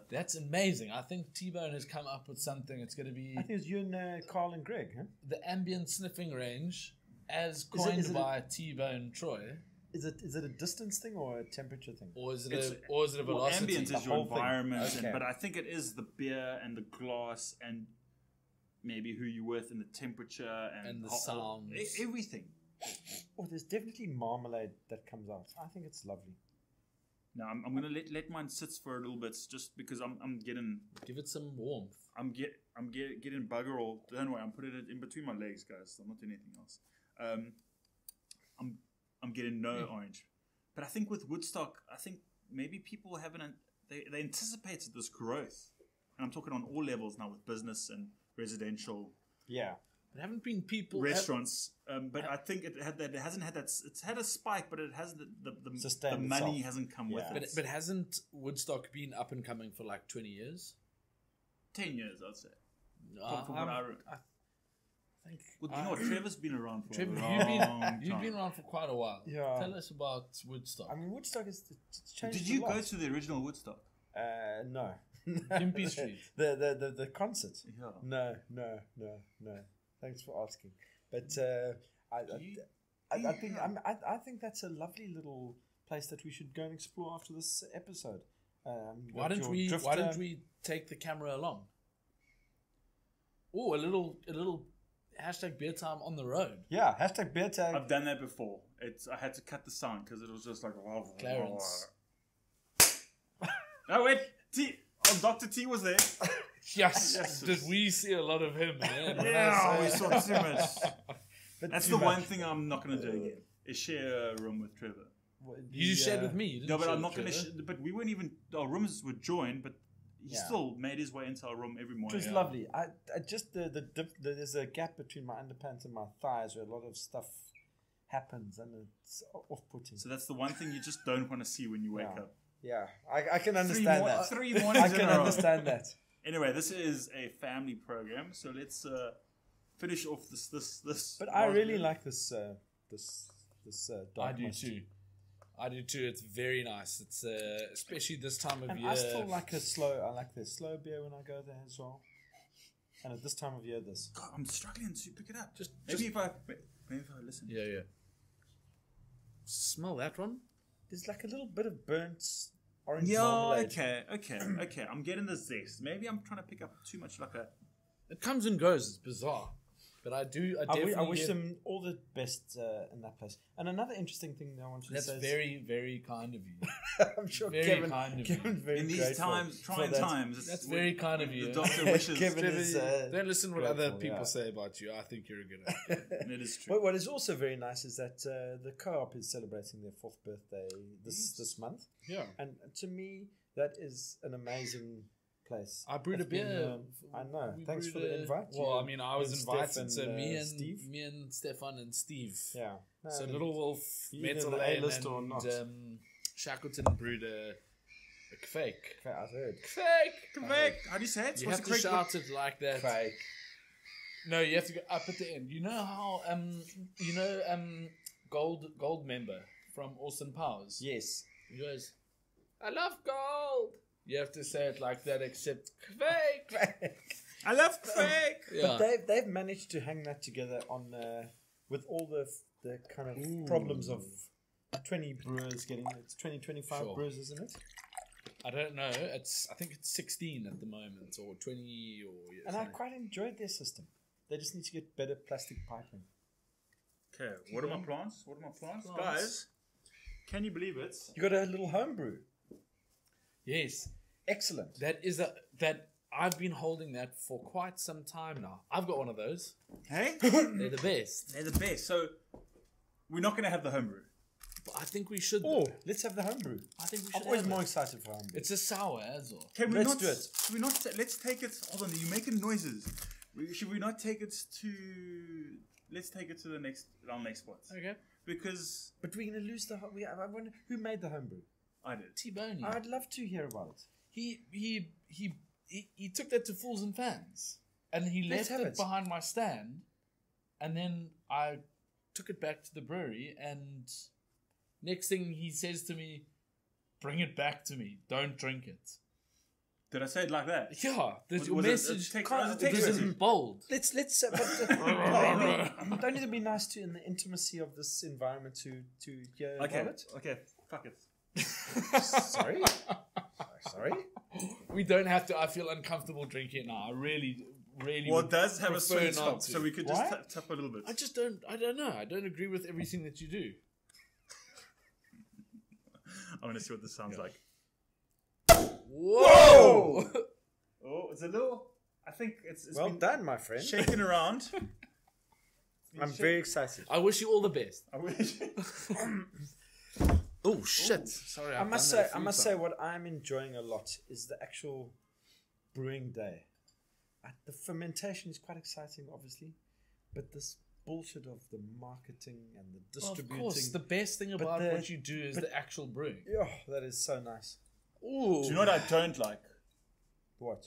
That's amazing. I think T-Bone has come up with something. It's going to be I think it's you and Carl and Greg, huh? the ambient sniffing range, as Is it- coined is it a- by T-Bone Troy, Is it a distance thing or a temperature thing? or is it It's- a well, velocity? ambient The is your whole thing. environment, Okay. but I think it is the beer and the glass and maybe who you're with and the temperature and the how- sounds. everything. Oh, there's definitely marmalade that comes out. I think it's lovely. Now I'm going to let mine sit for a little bit, just because I'm getting Give it some warmth. getting bugger all. Don't worry, I'm putting it in between my legs, guys. I'm not doing anything else. I'm getting no orange, but I think with Woodstock, I think maybe people haven't they anticipated this growth, and I'm talking on all levels now with business and residential Yeah. There haven't been people. restaurants. But I think it hasn't had that. It's had a spike, but it hasn't the Sustained money itself. hasn't come Yeah. with it. But hasn't Woodstock been up and coming for like 20 years? 10 years, I'd say. No, From what I think. Well, you know what? Trevor's been around for Trevor, a long you've time. been around for quite a while. Yeah. Tell us about Woodstock. I mean, Woodstock it's changed. Did you a lot. go to the original Woodstock? No. Gympie Street. The concert. Yeah. No. Thanks for asking. But I think I think that's a lovely little place that we should go and explore after this episode. Why don't we take the camera along? Oh, a little hashtag beer time on the road. Yeah, hashtag beer tag. I've done that before. I had to cut the sound because it was just like Clarence. No wait, Dr. T was there. Yes. Yes. Did we see a lot of him? Man? Yeah, we saw too much. But That's too the one much. thing I'm not going to do again. Is share a room with Trevor. You shared with me. You didn't No, but share I'm not with going to. Trevor. But we weren't even. Our rooms were joined, but he Yeah. still made his way into our room every It morning. was lovely. I just there's a gap between my underpants and my thighs where a lot of stuff happens and it's off-putting. So that's the one thing you just don't want to see when you wake Yeah. up. Yeah, I can understand that. 3 mornings I in can a row. understand that. Anyway, this is a family program, so let's finish off this. But I last really bit. like this dark I do must. too. I do too. It's very nice. It's especially this time of And year. I still like I like the slow beer when I go there as well. And at this time of year, this. God, I'm struggling to pick it up. Just Maybe if I listen. Yeah. Smell that one? There's like a little bit of burnt orange Yeah, marmalade. okay. I'm getting the zest. Maybe I'm trying to pick up too much like a. It comes and goes. It's bizarre. But I definitely I wish get- them all the best in that place. And another interesting thing I wanted to That's say very, very kind of you. is I'm sure very Kevin, kind of Kevin's very In these grateful times, for trying that. times. it's That's when- very kind of when you. The doctor wishes. Kevin is, Don't listen what other grateful, people yeah. say about you. I think you're a good actor. It is true. But what is also very nice is that the co-op is celebrating their 4th birthday this month. Yeah. And to me, that is an amazing place. I brewed a It's been, beer. I know. We Thanks for brewed the a- invite. Well, You I mean, I was and invited. Steph So and, me and Steve. me and Stefan and Steve. Yeah. So Um, Little Wolf, you either Metal the Ale, A-list and or not. Shackleton brewed a fake. I've heard. Fake. Correct. How do you say it? You What's have the to correct shout it like that. Fake. No, you have to go up at the end. You know how gold member from Austin Powers. Yes. He goes, I love gold. You have to say it like that, except fake. I love fake. Yeah. But they've managed to hang that together on with all the kind of problems of 20 brewers getting it's 25 Sure. brewers, isn't it? I don't know. I think it's 16 at the moment, or 20, or And I quite enjoyed their system. They just need to get better plastic piping. Okay, what are my plants? Guys, can you believe it? You got a little homebrew. Yes, Excellent. that I've been holding that for quite some time now. I've got one of those. Hey? They're the best. They're the best. So, we're not going to have the homebrew. But I think we should. Oh, let's have the homebrew. I think we I'm should. always have more it. excited for homebrew. It's a sour as well. Can we Let's not do it. Should we not? Let's take it. Hold on, you're making noises. Should we not take it to? Let's take it to our next spot. Okay. Because But we're going to lose the... I wonder who made the homebrew. I did. T-Boney. I'd love to hear about it. He took that to Fools and Fans, and he Let's left have it it. behind my stand, and then I took it back to the brewery, and next thing he says to me, "Bring it back to me. Don't drink it." Did I say it like that? Yeah, the Was it a message text- can't- was it a text this message? isn't bold. Let's don't need to be nice to in the intimacy of this environment to hear Okay. about it. Okay. Fuck it. Sorry. Sorry. We don't have to. I feel uncomfortable drinking it now. I really Well, would it does have a prefer sweet not top, to. so we could Why? just tap a little bit. I just don't. I don't know. I don't agree with everything that you do. I want to see what this sounds like. Whoa! Oh, it's a little. I think it's Well been done, my friend. shaking around. I'm very excited. I wish you all the best. I wish. Oh shit! Sorry, I must say, what I'm enjoying a lot is the actual brewing day. The fermentation is quite exciting, obviously, but this bullshit of the marketing and the distributing. Of course, the best thing about what you do is the actual brewing. Oh, that is so nice. Ooh. Do you know what I don't like? What?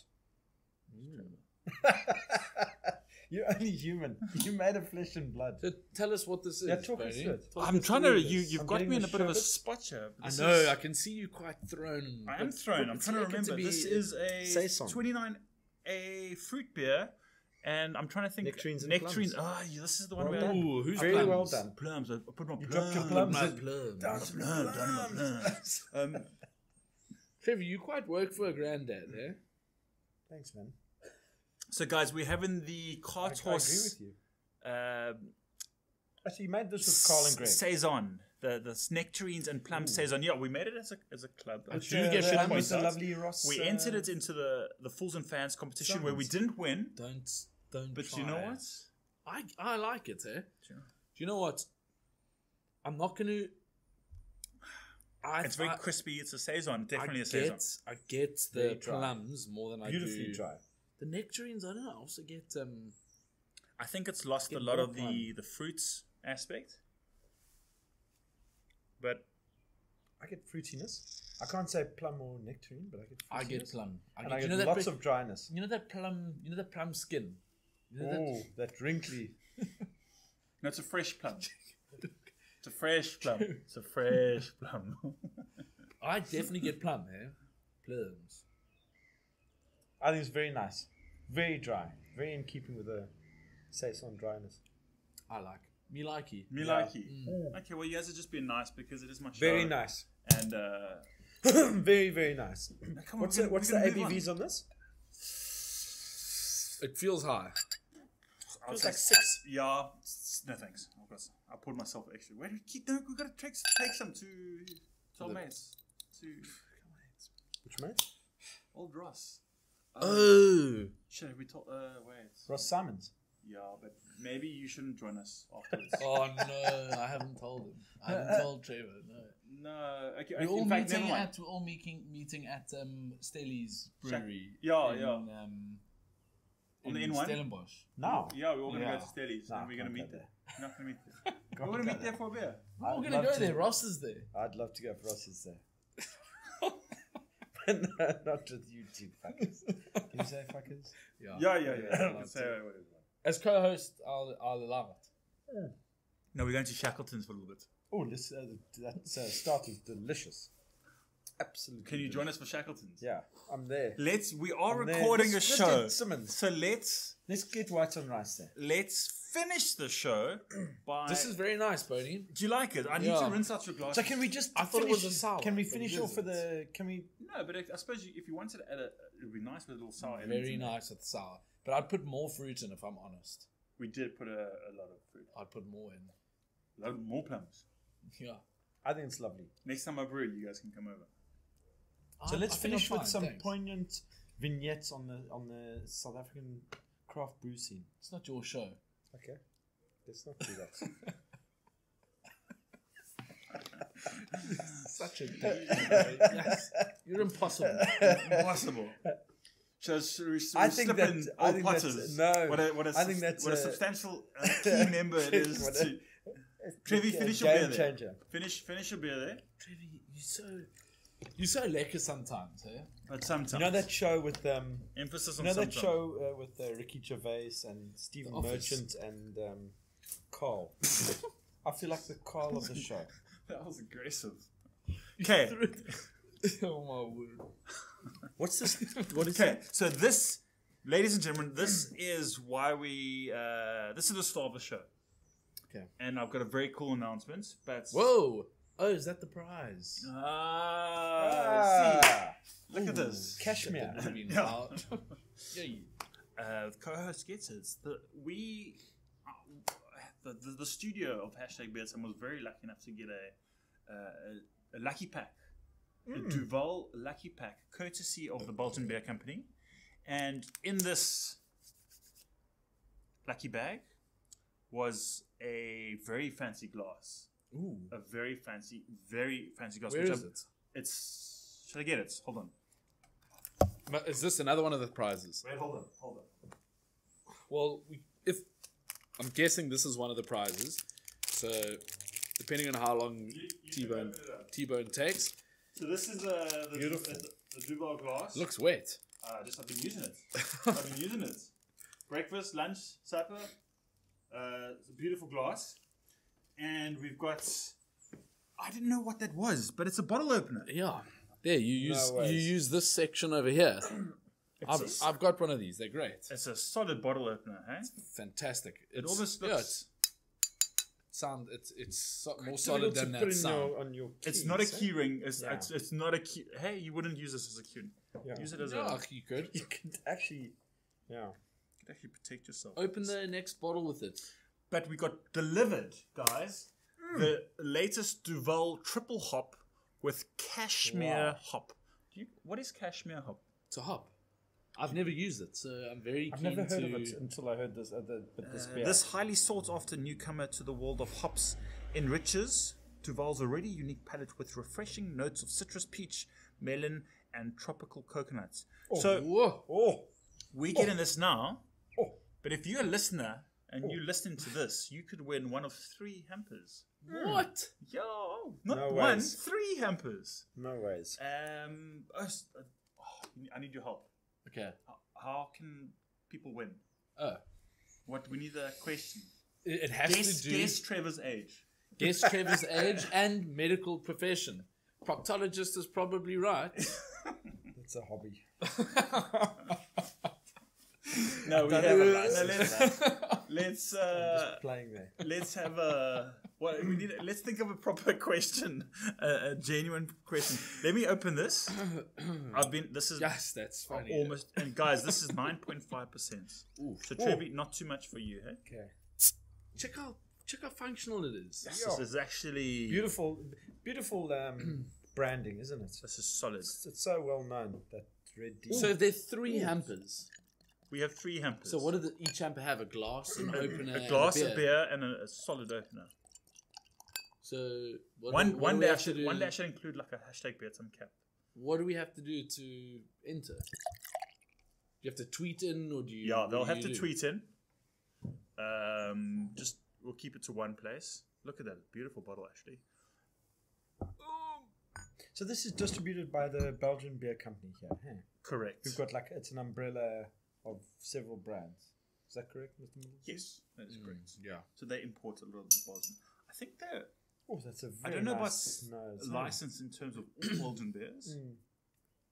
You're only human. You made of flesh and blood. So tell us what this is. Yeah, talk us Benny. through it. Talk I'm us trying through to. this. You've I'm got getting me in the a bit of a sherbet. spot here. I know. I can see you quite thrown. I am but thrown. I'm it's trying to like it remember. be- This is a Saison. 29A fruit beer, and I'm trying to think. Nectarines and plums. Ah, yeah, this is the one Well where done. Ooh, who's Very plums? well done. plums. I put my You plums. dropped your plums. My in. plums. Down my plums. Trevor, you quite work for a granddad, eh? Thanks, man. So, guys, we're having the I cart agree horse with you. Actually, you made this with s- Carl and Greg. saison. The nectarines and plum saison. Yeah, we made it as a club. I But do you get shit plums. points the out. lovely Ross. We entered it into the Fools and Fans competition where we Sounds- didn't win. Don't. But try you know it. what? I like it, eh? Sure. Do you know what? I'm not going to. It's very crispy. It's a saison. Definitely a saison. I get Very the dry. plums more than I Beautifully do. dry. The nectarines, I don't know. I also get I think it's lost a Get lot more of the fruits aspect. But I get fruitiness. I can't say plum or nectarine, but I get fruitiness. I get plum. And I you get know lots that of dryness. you know that plum. You know that plum skin. You know Oh, that wrinkly. no, it's a fresh plum. It's a fresh plum. It's a fresh plum. I definitely get plum, eh? Plums. I think it's very nice. Very dry. Very in keeping with the saison dryness. I like. Me likey. Me Yeah. like you. Okay, well, you guys have just been nice because it is my show. Very nice. And Very, very nice. come on, What's the ABVs on this? It feels high. I would Feels say like 6. Yeah. No thanks. I poured myself extra. Where do we keep? No, we gotta take some to our mates. To Which mate? old Ross. Oh. Shit, have we told? Wait. Ross Simons. Yeah, but maybe you shouldn't join us afterwards. Oh no, I haven't told him. I haven't told Trevor. No. No. Okay. We're all in fact, never meeting mind. at meeting at Stelly's brewery. Yeah, in, yeah. On the in N1? Stellenbosch. No. Yeah, we're all gonna Yeah. go to Stelly's Nah, and we're gonna can't meet go there. We're not gonna meet there. We're gonna meet there for a beer. We're all I'd gonna love go to. there. Ross is there. I'd love to go for Ross's there. But no, not with you two fuckers. Can you say fuckers? Yeah. I'd You love say to. whatever. As co-host, I'll allow it. No, we're going to Shackleton's for a little bit. Oh, that start is delicious. Absolutely. Can you join us for Shackleton's? Yeah, I'm there. We are I'm there. recording a Let's show. get Simmons. So let's get whites on rice there. finish the show by. This is very nice, Boney. Do you like it? I need to rinse out your glass. So can we just? I thought it was a sour. Can we but finish it off with isn't. a? Can we? No, but I suppose if you wanted to add it would be nice with a little sour. Very nice with sour. But I'd put more fruit in if I'm honest. We did put a lot of fruit. I'd put more in. A lot more plums. Yeah. I think it's lovely. Next time I brew, you guys can come over. So let's I think finish I'm with fine, some thanks. poignant vignettes on the South African craft brew scene. It's not your show. Okay, let's not do that. Such a yes. You're impossible. Impossible. So I think slip that- in I old think Potters. that's- no. What a I think that's what a a- substantial key member it is. What to, Trevi, finish your beer Game there. changer. Finish your beer there. Trevi, you're so lekker sometimes, eh? But sometimes. You know that show with Emphasis you on know that sometimes. show with Ricky Gervais and Stephen Office. Merchant and Carl. I feel like the Carl of the show. That was aggressive. Okay. Oh my word. What's this? What is Okay. So this, ladies and gentlemen, this is why we. This is the start of the show. Okay. And I've got a very cool announcement. But Whoa! Oh, is that the prize? see, Ah, look at this. cashmere. I mean, Yeah. yeah. The co-host gets it. The studio of #beertime was very lucky enough to get a lucky pack, a Duval lucky pack, courtesy of the Bolton Beer Company, and in this lucky bag was a very fancy glass. Ooh. A very fancy glass. Where is it? It's. Should I get it? Hold on. Is this another one of the prizes? Wait, hold on. Well, if I'm guessing this is one of the prizes, so depending on how long T-Bone takes, So this is the Beautiful. the Duval glass. looks wet. I've been using it. Breakfast, lunch, supper. It's a beautiful glass, and we've got. I didn't know what that was, but it's a bottle opener. Yeah. There, you ways. use this section over here. I've got one of these. They're great. It's a solid bottle opener, hey? Fantastic. It's, almost yeah, looks- it's more solid than put that in sound. on your It's keys, not a eh? key ring. It's Yeah. it's not a key. Hey, you wouldn't use this as a key. Yeah. Use it as Yeah, a. you could. You could actually, yeah. You could actually protect yourself. Open the next bottle with it. But we got delivered, guys, the latest Duval triple hop with cashmere Wow. hop. What is cashmere hop? It's a hop. I've never used it, so I'm very I've keen never heard to. of it until I heard this. This beer. This highly sought after newcomer to the world of hops enriches Duval's already unique palate with refreshing notes of citrus, peach, melon, and tropical coconuts. So Whoa. Oh, we get in this now, oh, but if you're a listener and you're listening to this, you could win one of 3 hampers. What? Yo, not No one, ways. 3 hampers. no ways. I need your help. Okay. How can people win? Oh. What we need a question. It has to do. Guess Trevor's age. Guess Trevor's age and medical profession. Proctologist is probably right. It's a hobby. No, we don't have a have a license. Let's Just playing there. let's have a what we need. Let's think of a proper question, a genuine question. Let me open this. This is Yes, that's funny. almost. And guys, this is 9.5%. So Trevi, not too much for you, hey? Okay. Check how functional it is. This is actually Beautiful branding, isn't it? This is solid. It's so well known that Red D. So there are 3 hampers. We have 3 hampers. So what do each hamper have? A glass, an opener, a glass, and a beer, and a solid opener. So what One do we day I have to should do? one day I should include like a #beertime cap. What do we have to do to enter? Do you have to tweet in, or do you? Yeah, they'll what do have you to do? tweet in. Just we'll keep it to one place. Look at that beautiful bottle, actually. So this is distributed by the Belgian beer company here. Hey. Correct. We've got it's an umbrella of several brands. Is that correct, Mr. Middleton? Yes, that is correct. Yeah. So they import a lot of the Belgian. I think they're Oh, that's a I very don't know nice nose. license in terms of all Belgian beers.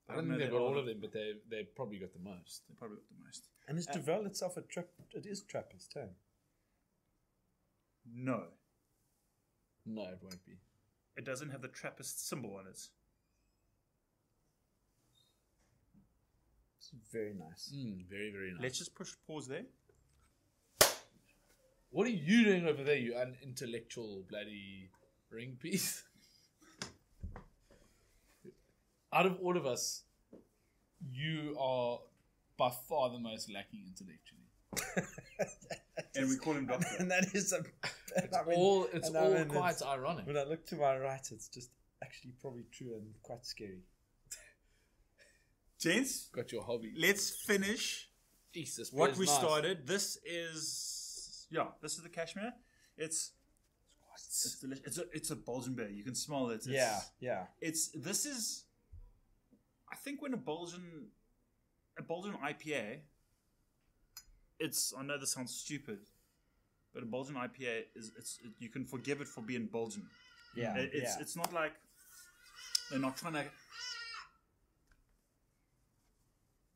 I don't think they've got all of them, but they probably got the most. They probably got the most. And is Duvel itself a trap? It is Trappist, hey? No, No, it won't be. it doesn't have the Trappist symbol on it. It's very nice. Very, very nice. Let's just push pause there. What are you doing over there, you unintellectual bloody ring piece? Out of all of us, you are by far the most lacking intellectually. And we call him Doctor. And that is a. It's all quite ironic. When I look to my right, it's just actually probably true and quite scary. Gents, Got your hobby. let's finish Jesus, what Brez, we nice. started. This is the cashmere. It's delicious. It's a Belgian beer. You can smell it. Yeah. This is. I think when a Belgian IPA. I know this sounds stupid, but a Belgian IPA you can forgive it for being Belgian. Yeah. It's not like they're not trying to.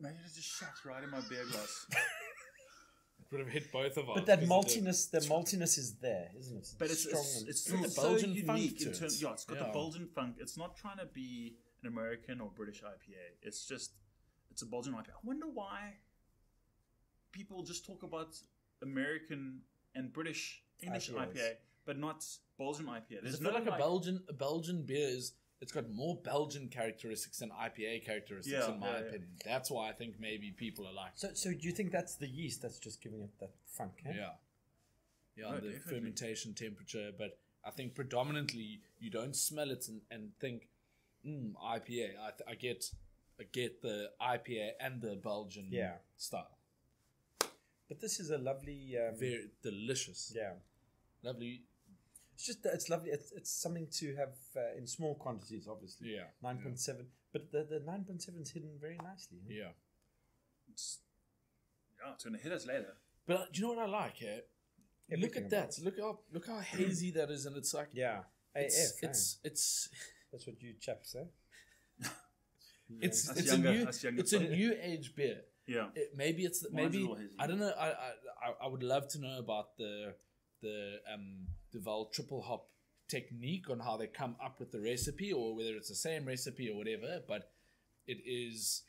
Maybe it just shut right in my beer glass. It would have hit both of us. But that maltiness is there, isn't it? But it's got the so Belgian funk unique to in it. terms. Yeah, it's got the Yeah. Belgian funk. It's not trying to be an American or British IPA. It's a Belgian IPA. I wonder why people just talk about American and British English IPAs. IPA, but not Belgian IPA. I There's feel no like a Belgian beer it's got more Belgian characteristics than IPA characteristics in my opinion. That's why I think maybe people are like, So do you think that's the yeast that's just giving it that funk? Eh? yeah, No, the definitely. fermentation temperature. But I think predominantly you don't smell it and think IPA. I get the IPA and the Belgian style. But this is a lovely, Very delicious. yeah. Lovely. It's lovely. It's something to have in small quantities, obviously. Yeah. 9.7, but the 9.7 is hidden very nicely. Huh? Yeah. It's going to hit us later. But do you know what I like? Look Everything at about that. Look how hazy that is, and it's like Yeah, it's AF. it's That's what you chaps say. it's Us it's younger- a new us younger it's a folk. new age beer. Yeah. Maybe it's Mine's a maybe little hazy. I don't know. I would love to know about the Duvel triple hop technique on how they come up with the recipe, or whether it's the same recipe or whatever. But it is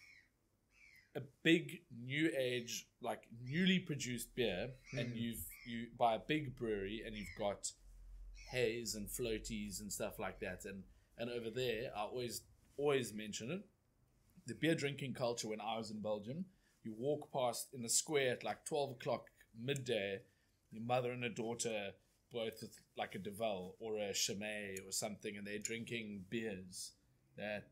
a big new age, like newly produced beer, and you buy a big brewery and you've got haze and floaties and stuff like that. And over there, I always mention it. The beer drinking culture when I was in Belgium, you walk past in the square at like 12 o'clock midday, your mother and a daughter, both with like a Duvel or a Chimay or something, and they're drinking beers that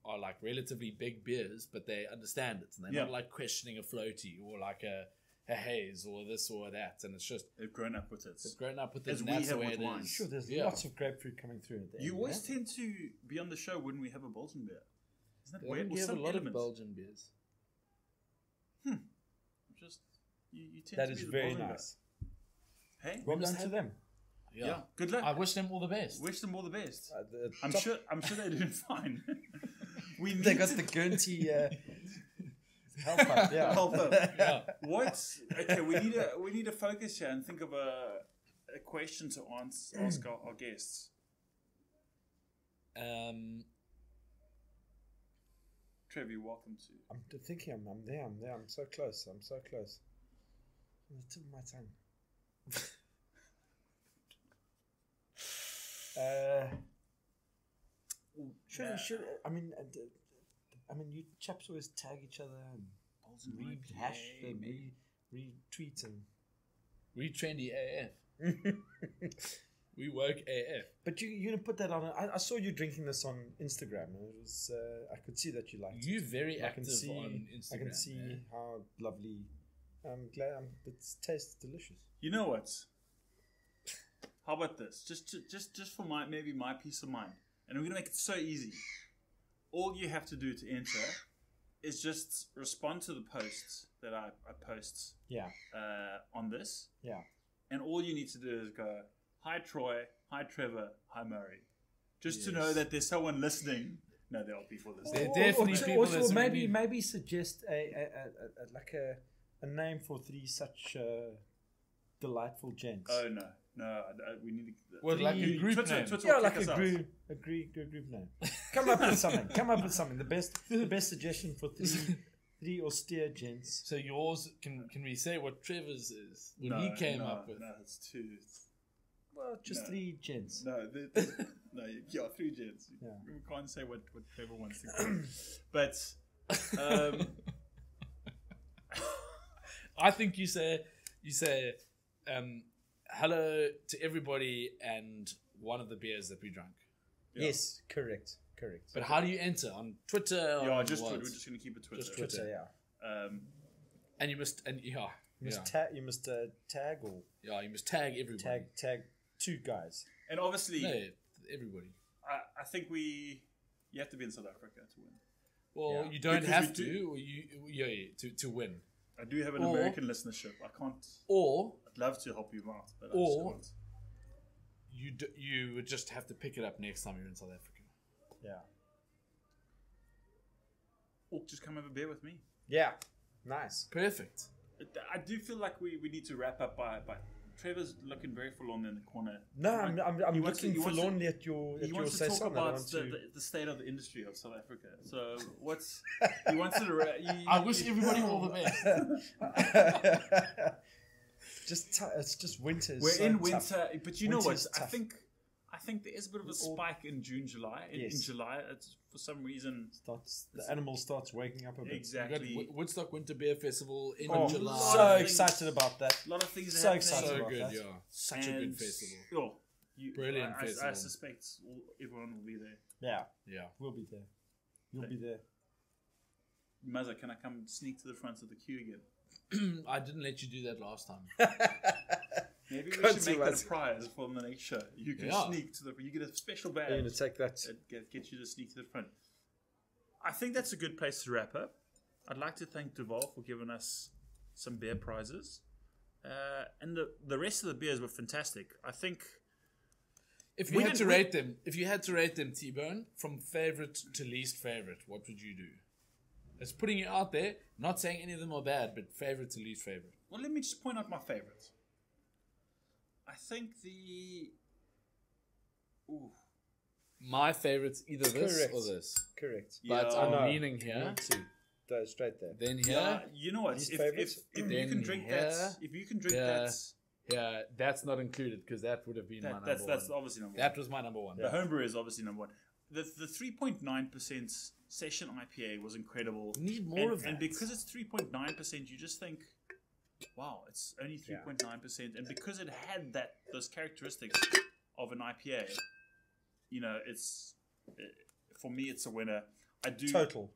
are like relatively big beers, but they understand it, and they're not like questioning a floaty or like a haze or this or that, and it's just They've grown up with it. they've grown up with it, As and we that's the have way with it wine. is. Sure, there's Yeah. lots of grapefruit coming through at the end. You always yeah? tend to be on the show when we have a Belgian beer. Isn't that I weird? think Or we have a some lot element. of Belgian beers. Just you tend That to is be the very Belgian nice. beer. Hey, Well must done to have- them. yeah. Good luck. I wish them all the best. Wish them all the best. The I'm top- sure they're doing fine. We they need got to the Guernsey help up. Yeah. help them. Yeah. Okay, we need to focus here and think of a question to ask our guests. Trev, you're welcome to. I'm thinking. I'm there. I'm so close. On the tip of my tongue. Should I mean you chaps always tag each other and rehash them, retweet and. We trendy AF. We work AF. But you're gonna put that on. I saw you drinking this on Instagram, and it was. I could see that you liked it. You're very I can active see. on Instagram. I can see man. how lovely. I'm glad. It tastes delicious. You know what? How about this? Just for my peace of mind, and we're gonna make it so easy. All you have to do to enter is just respond to the posts that I post Yeah. on this, Yeah. and all you need to do is go, Hi Troy, hi Trevor, hi Murray. Just to Yes. know that there's someone listening. No, there are people listening. There definitely people or listening. maybe suggest a name for three such delightful gents. Oh no, we need to. Well, like a group name. Twitter Yeah, will like kick us out. a group name. Come up with something. The best suggestion for three austere gents. So yours, can we say what Trevor's is? What he came up with? No, it's too. Well, just three gents. No, yeah, 3 gents. Yeah. We can't say what Trevor wants to do. But I think you say hello to everybody and one of the beers that we drank. Yeah. Yes, correct. But how do you enter? On Twitter? yeah, on just what? Twitter. We're just going to keep it Twitter. Just Twitter, yeah. And you must You must tag or you must tag everybody. tag 2 guys. And obviously, No, everybody. I think you have to be in South Africa to win. Well, Yeah. you don't Because have we to. do- Or to win. I do have an Or- American listenership. I can't. Or I'd love to help you out, but Or- I just you would just have to pick it up next time you're in South Africa. Yeah. can't. Or just come have a beer with me. Yeah. Nice. Perfect. I do feel like we need to wrap up by Trevor's looking very forlorn in the corner. No, I'm He wants to- looking he wants to- forlornly at your He wants to say talk something. about the state of the industry of South Africa. So he wants to. I wish everybody all the best. It's just winter. We're so in tough. winter, but you know what? Winter's I tough. think there is a bit of a spike in June, July. In Yes. July, it's for some reason The animal starts waking up a bit. We exactly. got Woodstock Winter Beer Festival in Oh, July. so things- excited about that. A lot of things are So happening. excited So about good, that. yeah. Such a good festival. Oh, Brilliant I festival. suspect everyone will be there. Yeah, Yeah. we'll be there. You'll be there. Maza, can I come sneak to the front of the queue again? I didn't let you do that last time. Maybe we Come should to make that us. a prize for the next show. You can Yeah. sneak to you get a special badge. You're going to take that. That get you to sneak to the front. I think that's a good place to wrap up. I'd like to thank Duval for giving us some beer prizes. And the rest of the beers were fantastic. I think If you had to rate them, T-Bone, from favorite to least favorite, what would you do? It's putting you out there, not saying any of them are bad, but favorite to least favorite. well, let me just point out my favorites. I think the My favorite's either this Correct. or this. Correct. But Yeah. I know. I'm leaning You here, need to go straight there. then here, yeah, you know what? Least If favourites? you Then can drink here, that, if you can drink here, that, here. That's not included because that would have been my number that's one. obviously number That one. was my number one. The homebrew is obviously number one. The 3.9% session IPA was incredible. We need more and, of that. And because it's 3.9%, you just think, wow, it's only 3.9%. And because it had those characteristics of an IPA, it's for me, it's a winner. I do Total.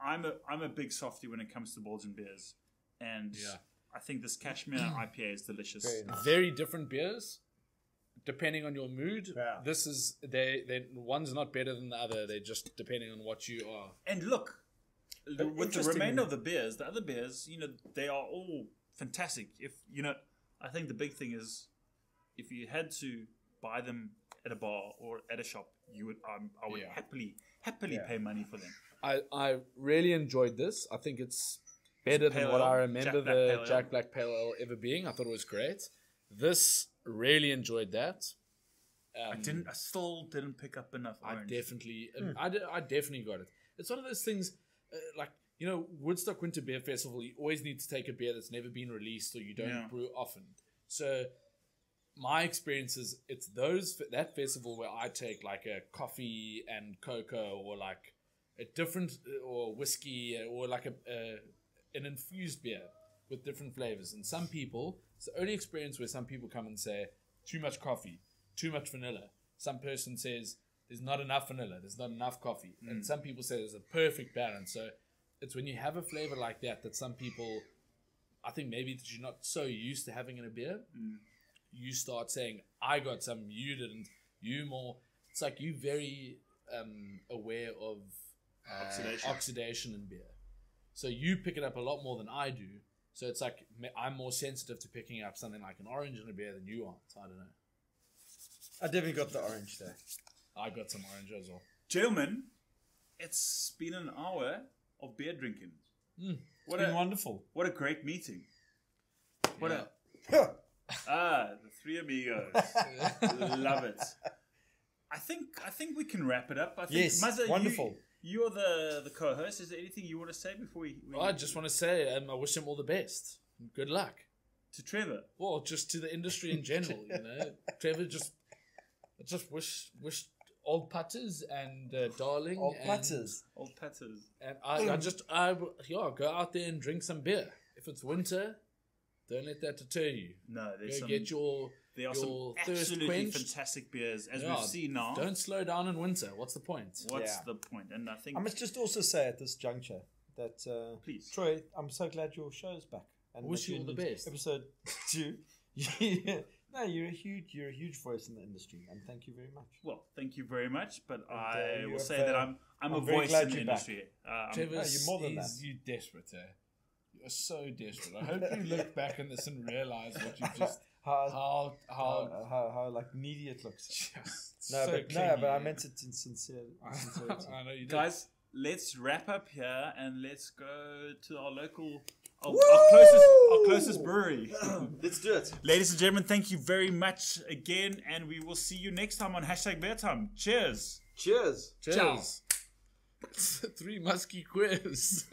I'm a big softie when it comes to Belgian beers, and Yeah. I think this Cashmere IPA is delicious. Very nice. Very different beers, depending on your mood. Yeah. This is one's not better than the other. They're just depending on what you are. And look, with the interesting- remainder of the beers, the other beers, they are all fantastic. I think the big thing is if you had to buy them at a bar or at a shop, I would Yeah. happily Yeah. pay money for them. I really enjoyed this. I think it's better than Pale what ale, I remember Jack Black the Pale Ale. Jack Black Pale Ale ever being. I thought it was great. This really enjoyed that. I still didn't pick up enough I orange. definitely, I definitely got it. It's one of those things, Woodstock Winter Beer Festival. You always need to take a beer that's never been released or you don't Yeah. brew often. So my experience is it's that festival where I take like a coffee and cocoa or like a different or whiskey or like an infused beer with different flavors. And some people, it's the only experience where some people come and say too much coffee, too much vanilla. Some person says there's not enough vanilla, there's not enough coffee. And some people say there's a perfect balance. So it's when you have a flavor like that some people, I think maybe that you're not so used to having in a beer, you start saying, I got some, you didn't, you more. It's like you very aware of oxidation in beer. So you pick it up a lot more than I do. So it's like I'm more sensitive to picking up something like an orange in a beer than you are. So I don't know. I definitely got the orange there. I got some orange as well. Gentlemen, it's been an hour of beer drinking. It's been wonderful. What a great meeting. What Yeah. the three amigos. Love it. I think we can wrap it up. I think Yes, Mazza, wonderful. You're the co-host. Is there anything you want to say before we I just want to say I wish him all the best. Good luck. to Trevor? Well, just to the industry in general, Trevor just wish old putters and darling Old and, putters. Old Patters. and go out there and drink some beer. If it's winter, don't let that deter you. No, there's Go get your there are your some thirst absolutely quenched. fantastic beers, as Yeah, we've seen now. Don't slow down in winter. What's the point? What's Yeah. the point? And I think I must just also say at this juncture that Please. Troy, I'm so glad your show's back. And I wish that you all the did best. Episode 2. No, you're a huge voice in the industry, and thank you very much. Well, thank you very much, but And, I you will have, say that I'm a I'm very voice glad in the you're back. industry. Trevor's, you're more than that. you're desperate, eh? You're so desperate. I hope you look back on this and realize what you've just How how needy it looks. just No, so but clingy, I eh? meant it in sincerity. I know you did. Guys, let's wrap up here and let's go to our local, our closest brewery. Let's do it. Ladies and gentlemen, thank you very much again, and we will see you next time on #beertime. Cheers. Cheers. Cheers. 3 musky quiz.